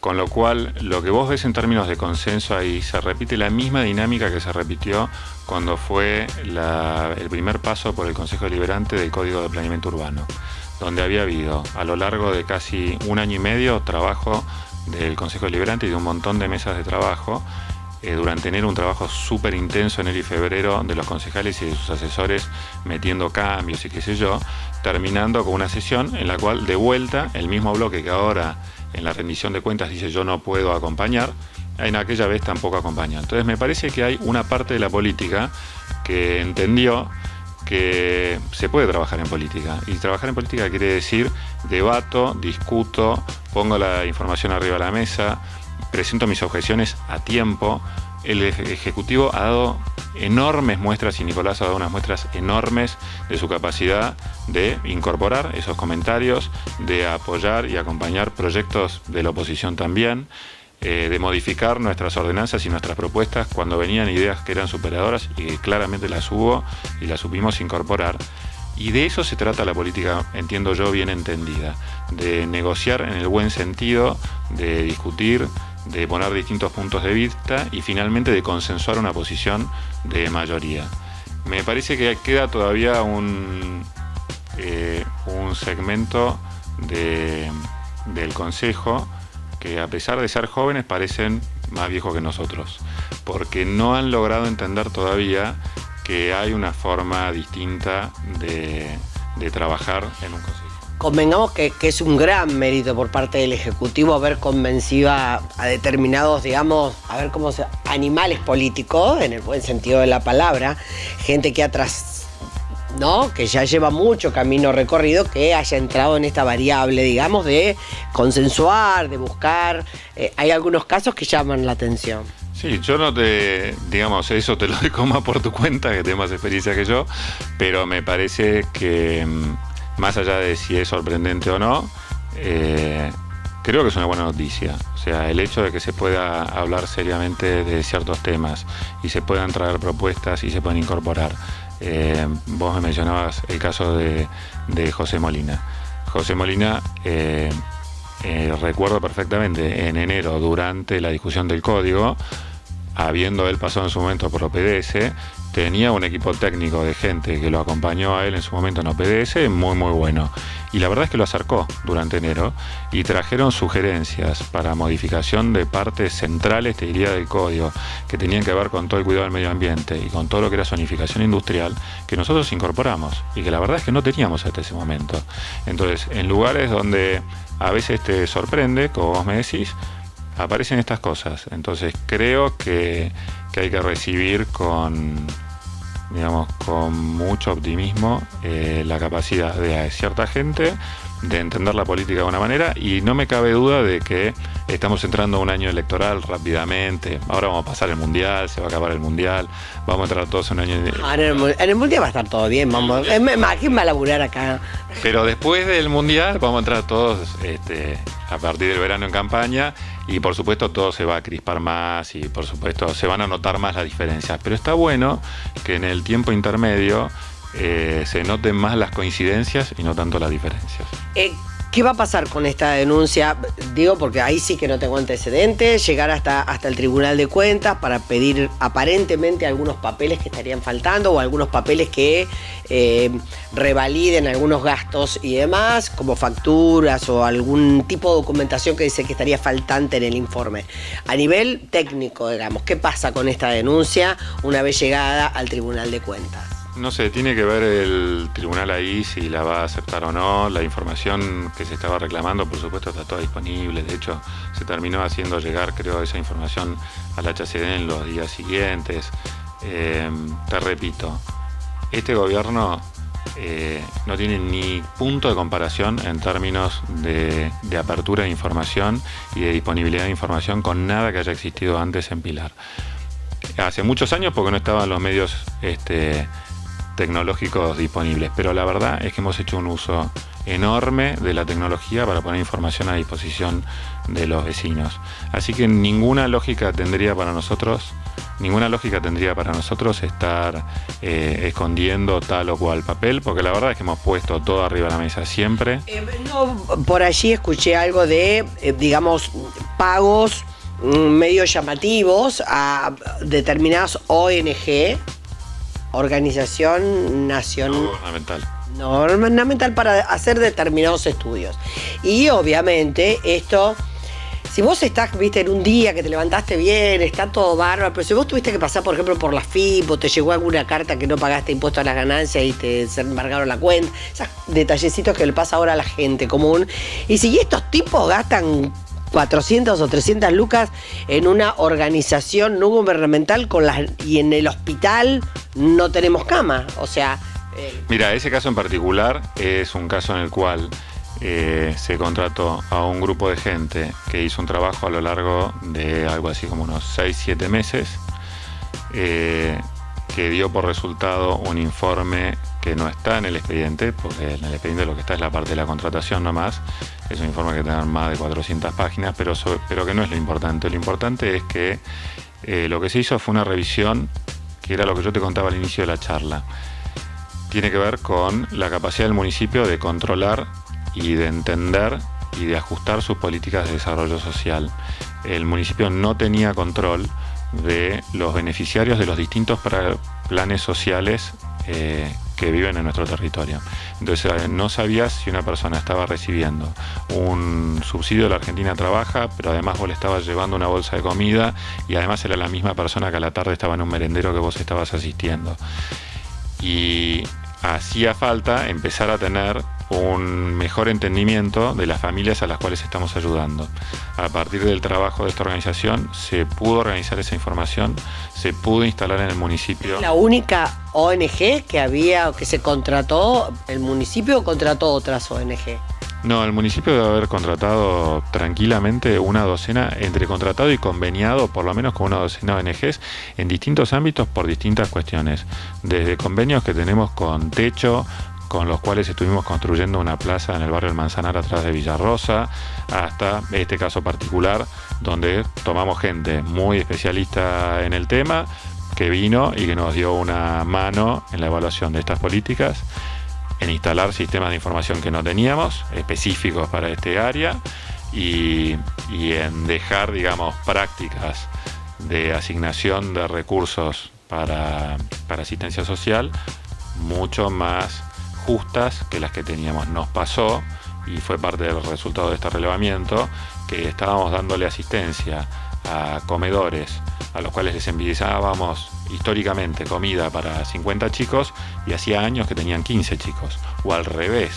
Con lo cual, lo que vos ves en términos de consenso ahí, se repite la misma dinámica que se repitió cuando fue el primer paso por el Consejo Deliberante del Código de Planeamiento Urbano, donde había habido a lo largo de casi 1 año y medio trabajo del Consejo Deliberante y de un montón de mesas de trabajo, durante enero un trabajo súper intenso, enero y febrero, de los concejales y de sus asesores metiendo cambios y qué sé yo, terminando con una sesión en la cual, de vuelta, el mismo bloque que ahora en la rendición de cuentas dice yo no puedo acompañar, en aquella vez tampoco acompaña. Entonces me parece que hay una parte de la política que entendió que se puede trabajar en política, y trabajar en política quiere decir debato, discuto, pongo la información arriba de la mesa, presento mis objeciones a tiempo. El Ejecutivo ha dado enormes muestras, y Nicolás ha dado unas muestras enormes de su capacidad de incorporar esos comentarios, de apoyar y acompañar proyectos de la oposición también, de modificar nuestras ordenanzas y nuestras propuestas cuando venían ideas que eran superadoras, y que claramente las hubo y las supimos incorporar. Y de eso se trata la política, entiendo yo, bien entendida, de negociar en el buen sentido, de discutir, de poner distintos puntos de vista y finalmente de consensuar una posición de mayoría. Me parece que queda todavía un segmento del Consejo que, a pesar de ser jóvenes, parecen más viejos que nosotros, porque no han logrado entender todavía que hay una forma distinta de trabajar en un consejo. Convengamos que es un gran mérito por parte del Ejecutivo haber convencido a determinados, digamos, animales políticos, en el buen sentido de la palabra, gente que ha ¿no? Que ya lleva mucho camino recorrido, que haya entrado en esta variable, digamos, de consensuar, de buscar. Hay algunos casos que llaman la atención. Sí, yo no digamos, eso te lo dejo más por tu cuenta, que tienes más experiencia que yo, pero me parece que, más allá de si es sorprendente o no, creo que es una buena noticia. O sea, el hecho de que se pueda hablar seriamente de ciertos temas y se puedan traer propuestas y se puedan incorporar. Vos me mencionabas el caso de José Molina. José Molina, recuerdo perfectamente, en enero, durante la discusión del código, habiendo él pasado en su momento por OPDS, tenía un equipo técnico de gente que lo acompañó a él en su momento en OPDS muy muy bueno, y la verdad es que lo acercó durante enero y trajeron sugerencias para modificación de partes centrales, te diría, del código, que tenían que ver con todo el cuidado del medio ambiente y con todo lo que era zonificación industrial, que nosotros incorporamos y que la verdad es que no teníamos hasta ese momento. Entonces, en lugares donde a veces te sorprende, como vos me decís, aparecen estas cosas. Entonces creo que hay que recibir con mucho optimismo la capacidad de cierta gente de entender la política de una manera, y no me cabe duda de que estamos entrando a un año electoral rápidamente. Ahora vamos a pasar el Mundial, se va a acabar el Mundial, vamos a entrar todos en un año... En el Mundial va a estar todo bien, vamos. ¿Quién va a laburar acá? Pero después del Mundial vamos a entrar todos a partir del verano en campaña, y por supuesto todo se va a crispar más y por supuesto se van a notar más las diferencias. Pero está bueno que en el tiempo intermedio se noten más las coincidencias y no tanto las diferencias. ¿Qué va a pasar con esta denuncia? Digo, porque ahí sí que no tengo antecedentes, llegar hasta el Tribunal de Cuentas para pedir aparentemente algunos papeles que estarían faltando o algunos papeles que revaliden algunos gastos y demás, como facturas o algún tipo de documentación que dice que estaría faltante en el informe. A nivel técnico, digamos, ¿qué pasa con esta denuncia una vez llegada al Tribunal de Cuentas? No sé, tiene que ver el tribunal ahí si la va a aceptar o no. La información que se estaba reclamando, por supuesto, está toda disponible. De hecho, se terminó haciendo llegar, creo, esa información al HCD en los días siguientes. Te repito, este gobierno no tiene ni punto de comparación en términos de apertura de información y de disponibilidad de información con nada que haya existido antes en Pilar. Hace muchos años, porque no estaban los medios tecnológicos disponibles, pero la verdad es que hemos hecho un uso enorme de la tecnología para poner información a disposición de los vecinos. Así que ninguna lógica tendría para nosotros estar escondiendo tal o cual papel, porque la verdad es que hemos puesto todo arriba de la mesa siempre. Por allí escuché algo de, digamos, pagos medio llamativos a determinadas ONG, Organización Nacional Gubernamental, para hacer determinados estudios. Y obviamente esto, si vos estás, viste, en un día que te levantaste bien, está todo bárbaro, pero si vos tuviste que pasar, por ejemplo, por la FIP o te llegó alguna carta que no pagaste impuesto a las ganancias y te embargaron la cuenta, esos detallecitos que le pasa ahora a la gente común. Y si estos tipos gastan 400 o 300 lucas en una organización no gubernamental y en el hospital no tenemos cama, o sea... Mira, ese caso en particular es un caso en el cual se contrató a un grupo de gente que hizo un trabajo a lo largo de algo así como unos 6-7 meses, que dio por resultado un informe que no está en el expediente, porque en el expediente lo que está es la parte de la contratación nomás. Es un informe que tiene más de 400 páginas, pero que no es lo importante. Lo importante es que lo que se hizo fue una revisión, que era lo que yo te contaba al inicio de la charla. Tiene que ver con la capacidad del municipio de controlar y de entender y de ajustar sus políticas de desarrollo social. El municipio no tenía control de los beneficiarios de los distintos planes sociales que viven en nuestro territorio. Entonces no sabías si una persona estaba recibiendo un subsidio de la Argentina Trabaja, pero además vos le estabas llevando una bolsa de comida y además era la misma persona que a la tarde estaba en un merendero que vos estabas asistiendo. Y hacía falta empezar a tener un mejor entendimiento de las familias a las cuales estamos ayudando. A partir del trabajo de esta organización se pudo organizar esa información, se pudo instalar en el municipio. ¿La única ONG que había o que se contrató, el municipio contrató otras ONG? No, el municipio debe haber contratado tranquilamente una docena, entre contratado y conveniado por lo menos con una docena de ONGs en distintos ámbitos por distintas cuestiones. Desde convenios que tenemos con Techo, con los cuales estuvimos construyendo una plaza en el barrio del Manzanar atrás de Villarrosa, hasta este caso particular donde tomamos gente muy especialista en el tema que vino y que nos dio una mano en la evaluación de estas políticas, en instalar sistemas de información que no teníamos, específicos para este área, y en dejar, digamos, prácticas de asignación de recursos para asistencia social mucho más justas que las que teníamos. Nos pasó, y fue parte del resultado de este relevamiento, que estábamos dándole asistencia a comedores a los cuales les enviábamos históricamente comida para 50 chicos y hacía años que tenían 15 chicos, o al revés,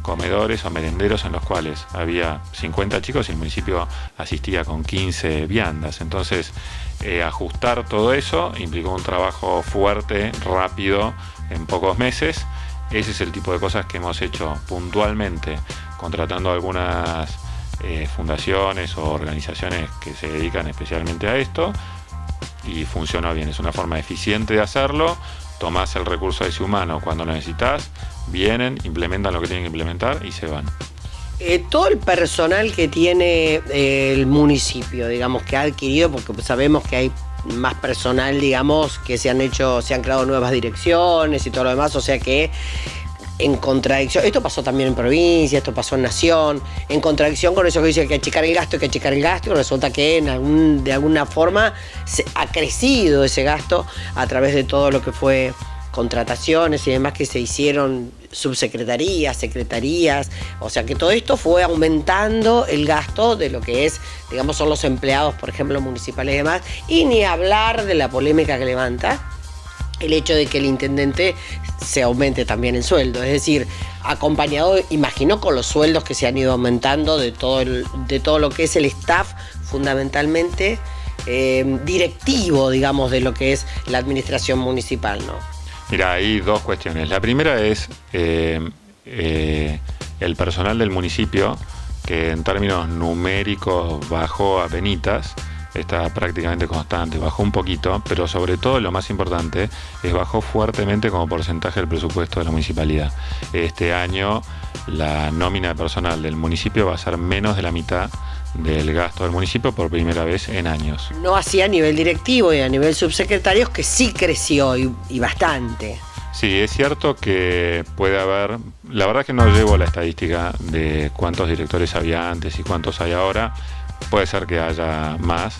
comedores o merenderos en los cuales había 50 chicos y el municipio asistía con 15 viandas. Entonces, ajustar todo eso implicó un trabajo fuerte, rápido, en pocos meses. Ese es el tipo de cosas que hemos hecho puntualmente, contratando algunas fundaciones o organizaciones que se dedican especialmente a esto, y funciona bien. Es una forma eficiente de hacerlo. Tomás el recurso ese humano cuando lo necesitas, vienen, implementan lo que tienen que implementar y se van. Todo el personal que tiene el municipio, digamos, que ha adquirido, porque sabemos que hay más personal, digamos, que se han creado nuevas direcciones y todo lo demás, o sea que en contradicción, esto pasó también en provincia, esto pasó en nación, en contradicción con eso que dice que hay que achicar el gasto, y resulta que de alguna forma ha crecido ese gasto a través de todo lo que fue contrataciones y demás que se hicieron, subsecretarías, secretarías, o sea que todo esto fue aumentando el gasto de lo que es, digamos, son los empleados, por ejemplo, municipales y demás, y ni hablar de la polémica que levanta el hecho de que el intendente se aumente también el sueldo, es decir, acompañado, imagino, con los sueldos que se han ido aumentando de todo lo que es el staff, fundamentalmente directivo, digamos, de lo que es la administración municipal, ¿no? Mira, hay dos cuestiones. La primera es el personal del municipio, que en términos numéricos bajó a penitas, está prácticamente constante, bajó un poquito, pero sobre todo lo más importante es bajó fuertemente como porcentaje del presupuesto de la municipalidad. Este año la nómina de personal del municipio va a ser menos de la mitad del gasto del municipio por primera vez en años. No así a nivel directivo y a nivel subsecretarios, que sí creció y bastante. Sí, es cierto que puede haber, la verdad es que no llevo la estadística de cuántos directores había antes y cuántos hay ahora, puede ser que haya más.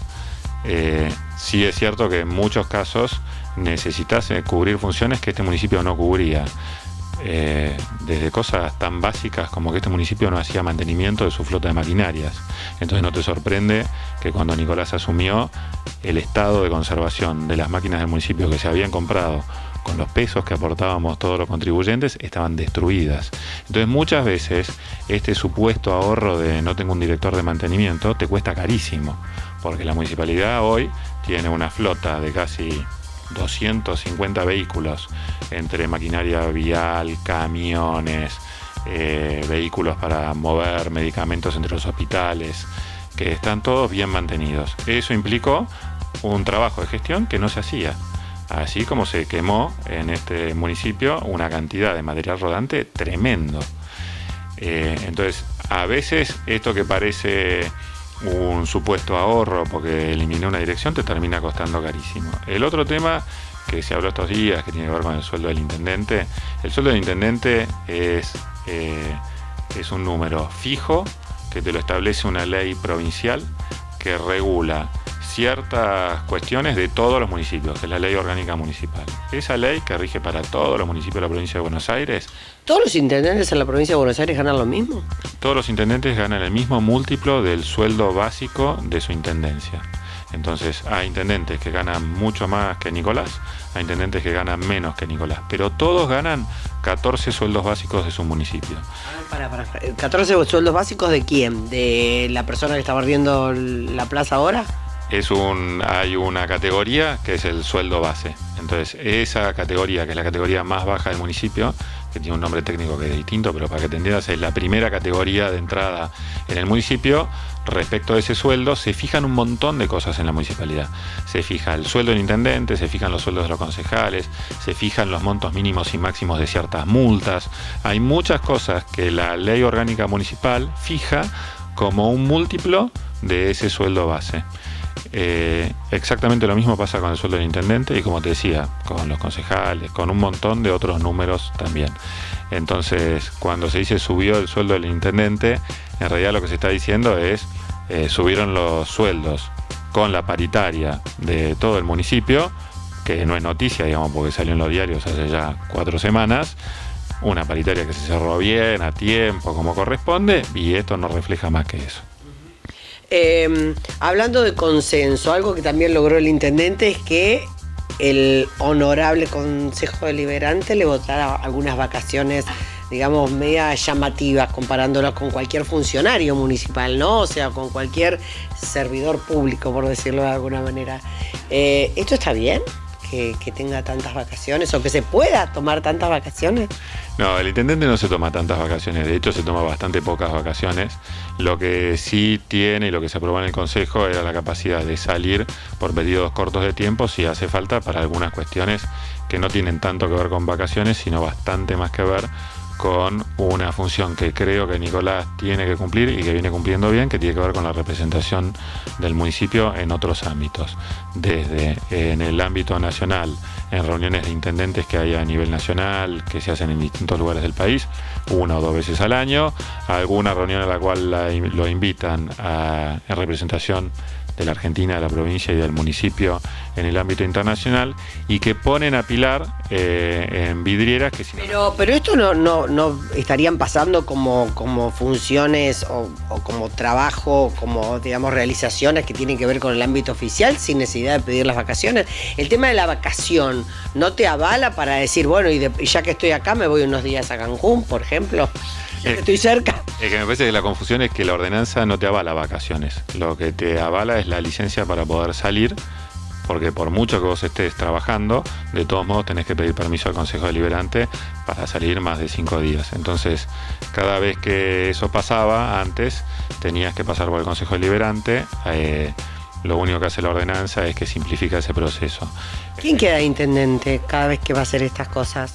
Sí es cierto que en muchos casos necesitas cubrir funciones que este municipio no cubría. Desde cosas tan básicas como que este municipio no hacía mantenimiento de su flota de maquinarias. Entonces no te sorprende que cuando Nicolás asumió, el estado de conservación de las máquinas del municipio que se habían comprado con los pesos que aportábamos todos los contribuyentes estaban destruidas. Entonces muchas veces este supuesto ahorro de no tengo un director de mantenimiento te cuesta carísimo, porque la municipalidad hoy tiene una flota de casi 250 vehículos entre maquinaria vial, camiones, vehículos para mover medicamentos entre los hospitales, que están todos bien mantenidos. Eso implicó un trabajo de gestión que no se hacía. Así como se quemó en este municipio una cantidad de material rodante tremendo. Entonces, a veces esto que parece un supuesto ahorro porque eliminé una dirección te termina costando carísimo. El otro tema que se habló estos días, que tiene que ver con el sueldo del intendente, el sueldo del intendente es un número fijo que te lo establece una ley provincial que regula ciertas cuestiones de todos los municipios, que es la ley orgánica municipal. Esa ley que rige para todos los municipios de la provincia de Buenos Aires. ¿Todos los intendentes en la provincia de Buenos Aires ganan lo mismo? Todos los intendentes ganan el mismo múltiplo del sueldo básico de su intendencia. Entonces hay intendentes que ganan mucho más que Nicolás, a intendentes que ganan menos que Nicolás, pero todos ganan 14 sueldos básicos de su municipio. Para. ¿14 sueldos básicos de quién? ¿De la persona que está barriendo la plaza ahora? Hay una categoría que es el sueldo base. Entonces, esa categoría, que es la categoría más baja del municipio, que tiene un nombre técnico que es distinto, pero para que te entiendas, es la primera categoría de entrada en el municipio. Respecto a ese sueldo, se fijan un montón de cosas en la municipalidad. Se fija el sueldo del intendente, se fijan los sueldos de los concejales, se fijan los montos mínimos y máximos de ciertas multas. Hay muchas cosas que la ley orgánica municipal fija como un múltiplo de ese sueldo base. Exactamente lo mismo pasa con el sueldo del intendente y, como te decía, con los concejales, con un montón de otros números también. Entonces, cuando se dice subió el sueldo del intendente, en realidad lo que se está diciendo es subieron los sueldos con la paritaria de todo el municipio, que no es noticia, digamos, porque salió en los diarios hace ya 4 semanas, una paritaria que se cerró bien, a tiempo, como corresponde, y esto no refleja más que eso. Hablando de consenso, algo que también logró el intendente es que el honorable Consejo Deliberante le votara algunas vacaciones, digamos, media llamativas, comparándolas con cualquier funcionario municipal, ¿no? O sea, con cualquier servidor público, por decirlo de alguna manera. ¿Esto está bien? Que tenga tantas vacaciones o que se pueda tomar tantas vacaciones. No, el intendente no se toma tantas vacaciones, de hecho se toma bastante pocas vacaciones. Lo que sí tiene y lo que se aprobó en el Consejo era la capacidad de salir por periodos cortos de tiempo si hace falta para algunas cuestiones que no tienen tanto que ver con vacaciones, sino bastante más que ver con una función que creo que Nicolás tiene que cumplir y que viene cumpliendo bien, que tiene que ver con la representación del municipio en otros ámbitos, desde en el ámbito nacional, en reuniones de intendentes que hay a nivel nacional, que se hacen en distintos lugares del país, 1 o 2 veces al año, alguna reunión a la cual lo invitan en representación de la Argentina, de la provincia y del municipio en el ámbito internacional, y que ponen a Pilar en vidrieras que... Pero esto no estarían pasando como funciones o como trabajo, como, digamos, realizaciones que tienen que ver con el ámbito oficial sin necesidad de pedir las vacaciones. El tema de la vacación no te avala para decir, bueno, y ya que estoy acá me voy unos días a Cancún, por ejemplo. Estoy cerca. Es que me parece que la confusión es que la ordenanza no te avala vacaciones. Lo que te avala es la licencia para poder salir, porque por mucho que vos estés trabajando, de todos modos tenés que pedir permiso al Consejo Deliberante para salir más de 5 días. Entonces, cada vez que eso pasaba antes, tenías que pasar por el Consejo Deliberante. Lo único que hace la ordenanza es que simplifica ese proceso. ¿Quién queda intendente cada vez que va a hacer estas cosas?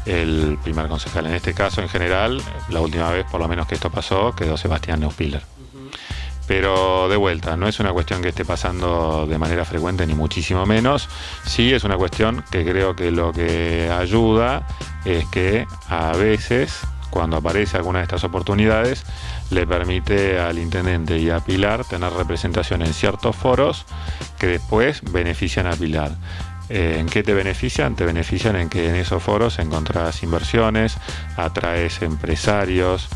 El primer concejal. En este caso, en general, la última vez, por lo menos que esto pasó, quedó Sebastián Neuspiller. Pero de vuelta, no es una cuestión que esté pasando de manera frecuente, ni muchísimo menos. Sí es una cuestión que creo que lo que ayuda es que a veces, cuando aparece alguna de estas oportunidades, le permite al intendente y a Pilar tener representación en ciertos foros que después benefician a Pilar. ¿En qué te benefician? Te benefician en que en esos foros encontrás inversiones, atraes empresarios,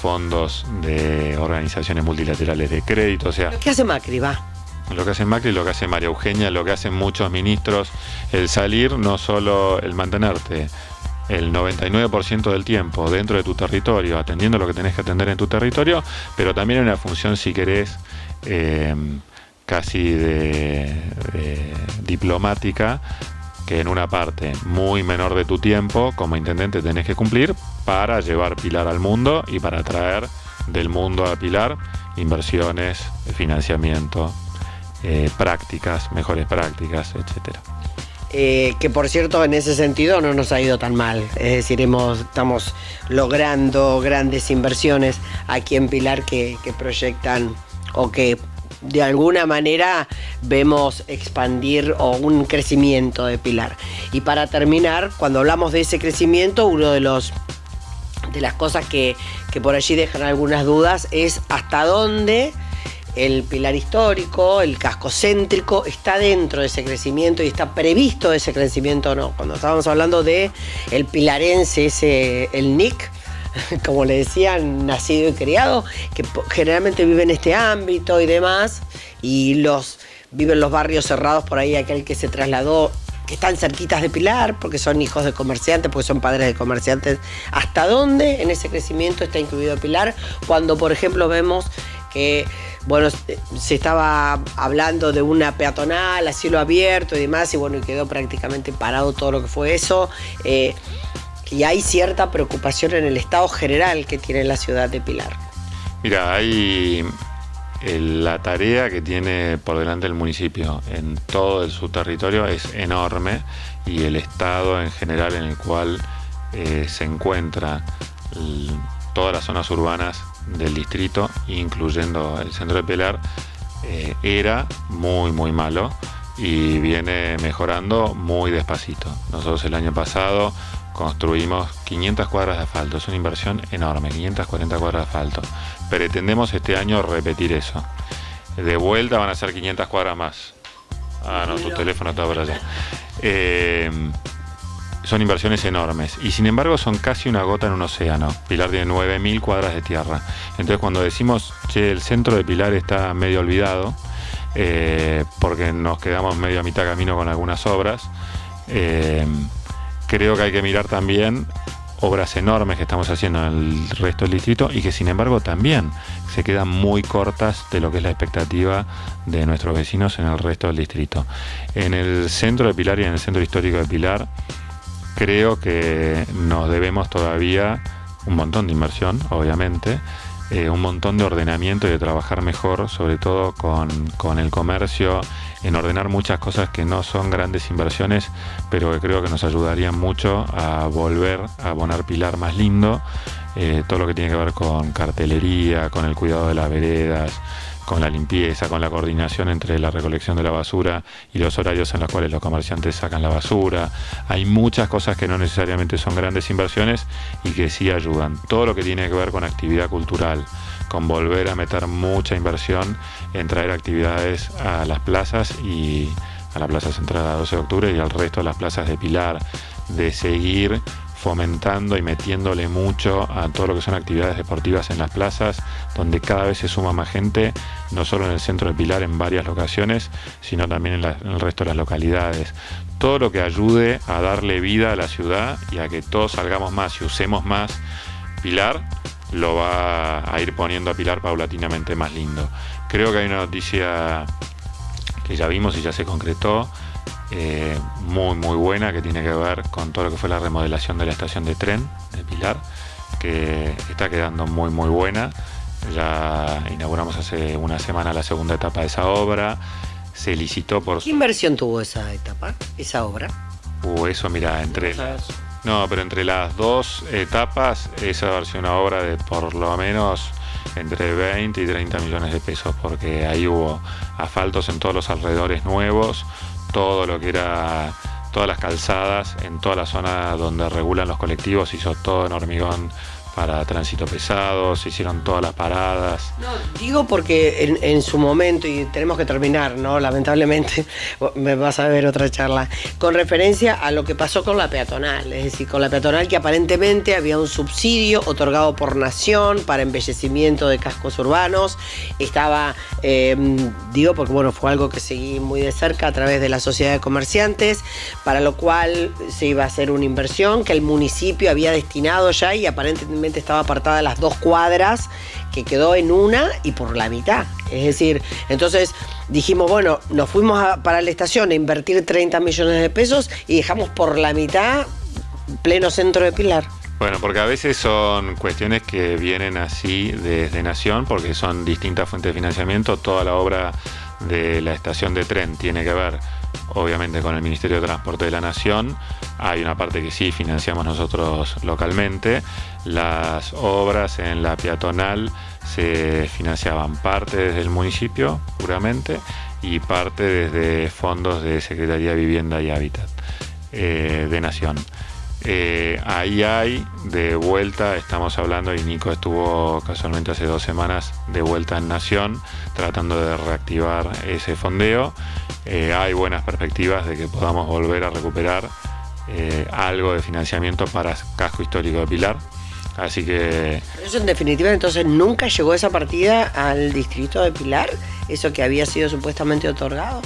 fondos de organizaciones multilaterales de crédito. O sea, ¿qué hace Macri, va? Lo que hace Macri, lo que hace María Eugenia, lo que hacen muchos ministros, el salir, no solo el mantenerte el 99% del tiempo dentro de tu territorio, atendiendo lo que tenés que atender en tu territorio, pero también en una función, si querés, casi de diplomática, que en una parte muy menor de tu tiempo como intendente tenés que cumplir para llevar Pilar al mundo y para traer del mundo a Pilar inversiones, financiamiento, prácticas, mejores prácticas, etcétera. Que por cierto, en ese sentido no nos ha ido tan mal. Es decir, estamos logrando grandes inversiones aquí en Pilar que proyectan o que de alguna manera vemos expandir o un crecimiento de Pilar. Y para terminar, cuando hablamos de ese crecimiento, uno de las cosas que por allí dejan algunas dudas es hasta dónde el Pilar histórico, el casco céntrico, está dentro de ese crecimiento y está previsto ese crecimiento o no. Cuando estábamos hablando de el pilarense, el NIC, como le decían, nacido y criado, que generalmente vive en este ámbito y demás, y los vive en los barrios cerrados, por ahí aquel que se trasladó, que están cerquitas de Pilar, porque son hijos de comerciantes, porque son padres de comerciantes. ¿Hasta dónde en ese crecimiento está incluido Pilar? Cuando, por ejemplo, vemos que, bueno, se estaba hablando de una peatonal a cielo abierto y demás, y bueno, quedó prácticamente parado todo lo que fue eso. Y hay cierta preocupación en el estado general que tiene la ciudad de Pilar. Mira, hay la tarea que tiene por delante el municipio en todo su territorio es enorme, y el estado en general en el cual se encuentra todas las zonas urbanas del distrito, incluyendo el centro de Pilar, era muy muy malo y viene mejorando muy despacito. Nosotros el año pasado construimos 500 cuadras de asfalto, es una inversión enorme, 540 cuadras de asfalto. Pretendemos este año repetir eso. De vuelta van a ser 500 cuadras más. Ah, no, tu teléfono está por allá. Son inversiones enormes y sin embargo son casi una gota en un océano. Pilar tiene 9.000 cuadras de tierra. Entonces cuando decimos, che, el centro de Pilar está medio olvidado, porque nos quedamos medio a mitad camino con algunas obras, creo que hay que mirar también obras enormes que estamos haciendo en el resto del distrito y que sin embargo también se quedan muy cortas de lo que es la expectativa de nuestros vecinos en el resto del distrito. En el centro de Pilar y en el centro histórico de Pilar creo que nos debemos todavía un montón de inversión, obviamente, un montón de ordenamiento y de trabajar mejor, sobre todo con el comercio, en ordenar muchas cosas que no son grandes inversiones, pero que creo que nos ayudarían mucho a volver a poner Pilar más lindo, todo lo que tiene que ver con cartelería, con el cuidado de las veredas, con la limpieza, con la coordinación entre la recolección de la basura y los horarios en los cuales los comerciantes sacan la basura. Hay muchas cosas que no necesariamente son grandes inversiones y que sí ayudan. Todo lo que tiene que ver con actividad cultural, con volver a meter mucha inversión en traer actividades a las plazas y a la Plaza Central a 12 de octubre y al resto de las plazas de Pilar, de seguir fomentando y metiéndole mucho a todo lo que son actividades deportivas en las plazas, donde cada vez se suma más gente, no solo en el centro de Pilar en varias locaciones, sino también en el resto de las localidades. Todo lo que ayude a darle vida a la ciudad y a que todos salgamos más y usemos más Pilar, lo va a ir poniendo a Pilar paulatinamente más lindo. Creo que hay una noticia que ya vimos y ya se concretó, muy muy buena, que tiene que ver con todo lo que fue la remodelación de la estación de tren de Pilar, que está quedando muy muy buena. Ya inauguramos hace una semana la segunda etapa de esa obra. Se licitó por... ¿Qué inversión tuvo esa etapa, esa obra? Eso, mira, entre las dos etapas, esa va a ser una obra de por lo menos entre 20 y 30 millones de pesos, porque ahí hubo asfaltos en todos los alrededores nuevos, todo lo que era, todas las calzadas en toda la zona donde regulan los colectivos, hizo todo en hormigón para tránsito pesado, se hicieron todas las paradas. No, digo porque en su momento, y tenemos que terminar, ¿no? Lamentablemente, me vas a ver otra charla, con referencia a lo que pasó con la peatonal, es decir, con la peatonal que aparentemente había un subsidio otorgado por Nación para embellecimiento de cascos urbanos, estaba, digo porque bueno, fue algo que seguí muy de cerca a través de la Sociedad de Comerciantes, para lo cual se iba a hacer una inversión que el municipio había destinado ya y aparentemente estaba apartada las 2 cuadras, que quedó en una y por la mitad. Es decir, entonces dijimos, bueno, nos fuimos para la estación a invertir 30 millones de pesos y dejamos por la mitad pleno centro de Pilar. Bueno, porque a veces son cuestiones que vienen así desde Nación, porque son distintas fuentes de financiamiento. Toda la obra de la estación de tren tiene que ver, obviamente, con el Ministerio de Transporte de la Nación. Hay una parte que sí financiamos nosotros localmente. Las obras en la peatonal se financiaban parte desde el municipio, puramente, y parte desde fondos de Secretaría de Vivienda y Hábitat de Nación. Ahí hay de vuelta, estamos hablando, y Nico estuvo casualmente hace 2 semanas de vuelta en Nación tratando de reactivar ese fondeo. Hay buenas perspectivas de que podamos volver a recuperar algo de financiamiento para casco histórico de Pilar. Así que... Pero eso en definitiva entonces nunca llegó esa partida al distrito de Pilar, eso que había sido supuestamente otorgado.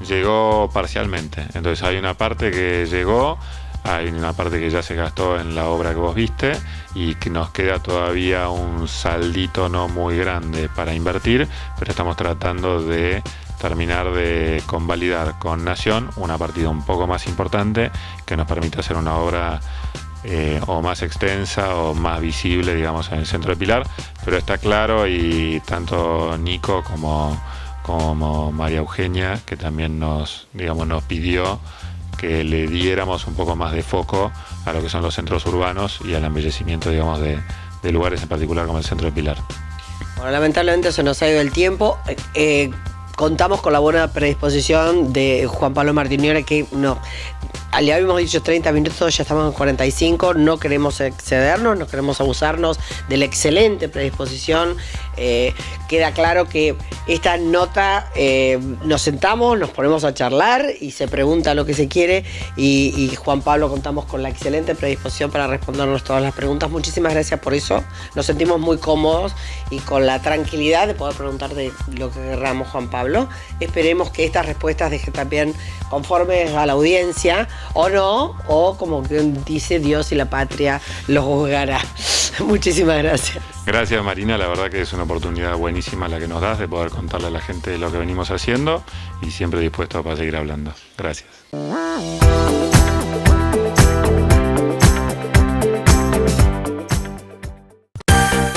Llegó parcialmente, entonces hay una parte que llegó, hay una parte que ya se gastó en la obra que vos viste y que nos queda todavía un saldito no muy grande para invertir, pero estamos tratando de terminar de convalidar con Nación una partida un poco más importante que nos permita hacer una obra o más extensa o más visible, digamos, en el centro de Pilar, pero está claro, y tanto Nico como María Eugenia, que también nos pidió que le diéramos un poco más de foco a lo que son los centros urbanos y al embellecimiento, digamos, de lugares en particular como el centro de Pilar. Bueno, lamentablemente se nos ha ido el tiempo. Contamos con la buena predisposición de Juan Pablo Martiniole, que no, le habíamos dicho 30 minutos, ya estamos en 45, no queremos excedernos, no queremos abusarnos de la excelente predisposición. Queda claro que esta nota nos sentamos, nos ponemos a charlar y se pregunta lo que se quiere, y Juan Pablo, contamos con la excelente predisposición para respondernos todas las preguntas. Muchísimas gracias por eso, nos sentimos muy cómodos y con la tranquilidad de poder preguntar de lo que queramos, Juan Pablo. Esperemos que estas respuestas dejen también conformes a la audiencia, o no, o como dice Dios y la patria los juzgará. Muchísimas gracias. Gracias, Marina, la verdad que es una oportunidad buenísima la que nos das de poder contarle a la gente lo que venimos haciendo, y siempre dispuesto para seguir hablando. Gracias.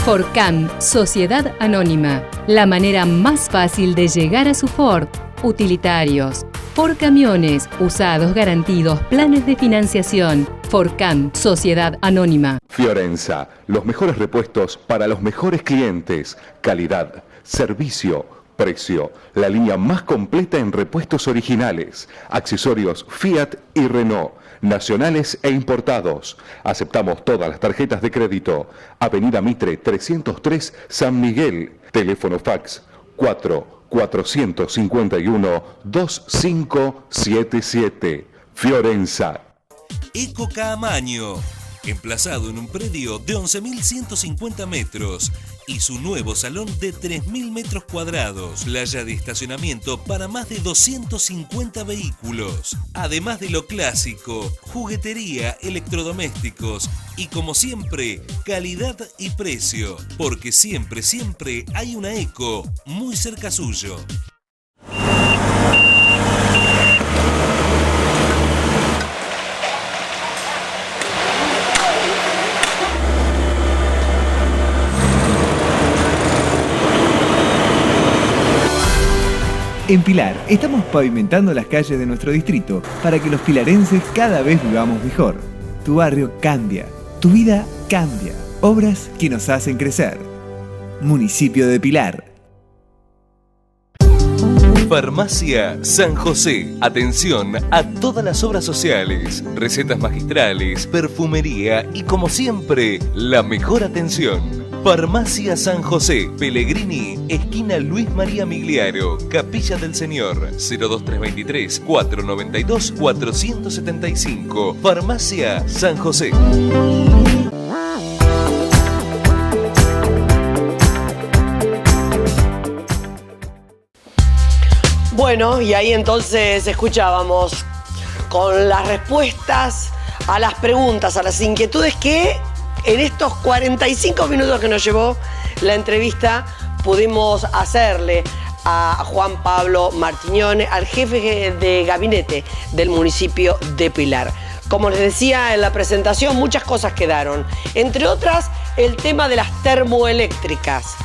Forcam, Sociedad Anónima, la manera más fácil de llegar a su Ford. Utilitarios, Ford Camiones, usados garantidos, planes de financiación. Forcam, Sociedad Anónima. Fiorenza, los mejores repuestos para los mejores clientes. Calidad, servicio, precio. La línea más completa en repuestos originales, accesorios Fiat y Renault, nacionales e importados. Aceptamos todas las tarjetas de crédito. Avenida Mitre 303, San Miguel. Teléfono fax 4-451-2577. Fiorenza. Eco Caamaño, emplazado en un predio de 11.150 metros y su nuevo salón de 3.000 metros cuadrados, playa de estacionamiento para más de 250 vehículos, además de lo clásico, juguetería, electrodomésticos y, como siempre, calidad y precio, porque siempre hay una Eco muy cerca suyo. En Pilar, estamos pavimentando las calles de nuestro distrito para que los pilarenses cada vez vivamos mejor. Tu barrio cambia, tu vida cambia. Obras que nos hacen crecer. Municipio de Pilar. Farmacia San José. Atención a todas las obras sociales, recetas magistrales, perfumería y, como siempre, la mejor atención. Farmacia San José, Pellegrini, esquina Luis María Migliaro, Capilla del Señor, 02323 492 475. Farmacia San José. Bueno, y ahí entonces escuchábamos con las respuestas a las preguntas, a las inquietudes que en estos 45 minutos que nos llevó la entrevista pudimos hacerle a Juan Pablo Martiniole, al jefe de gabinete del municipio de Pilar. Como les decía en la presentación, muchas cosas quedaron. Entre otras, el tema de las termoeléctricas.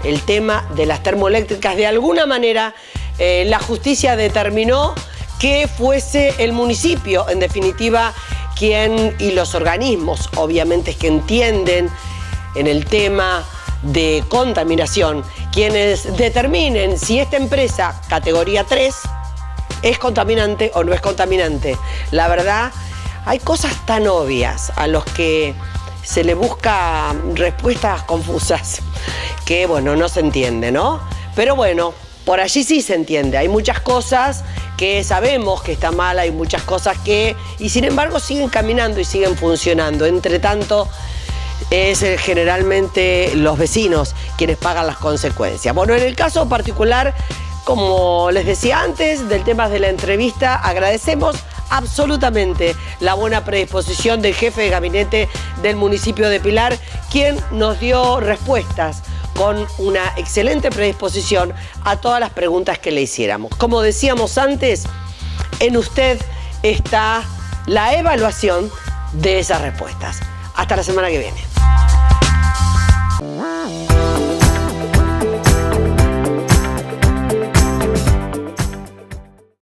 El tema de las termoeléctricas, de alguna manera, la justicia determinó que fuese el municipio, en definitiva, quien, y los organismos, obviamente, que entienden en el tema de contaminación, quienes determinen si esta empresa, categoría 3, es contaminante o no es contaminante. La verdad, hay cosas tan obvias a los que se le busca respuestas confusas que, bueno, no se entiende, ¿no? Pero bueno, por allí sí se entiende. Hay muchas cosas que sabemos que está mal, hay muchas cosas que, y sin embargo siguen caminando y siguen funcionando. Entre tanto, es generalmente los vecinos quienes pagan las consecuencias. Bueno, en el caso particular, como les decía antes, del tema de la entrevista, agradecemos absolutamente la buena predisposición del jefe de gabinete del municipio de Pilar, quien nos dio respuestas con una excelente predisposición a todas las preguntas que le hiciéramos. Como decíamos antes, en usted está la evaluación de esas respuestas. Hasta la semana que viene.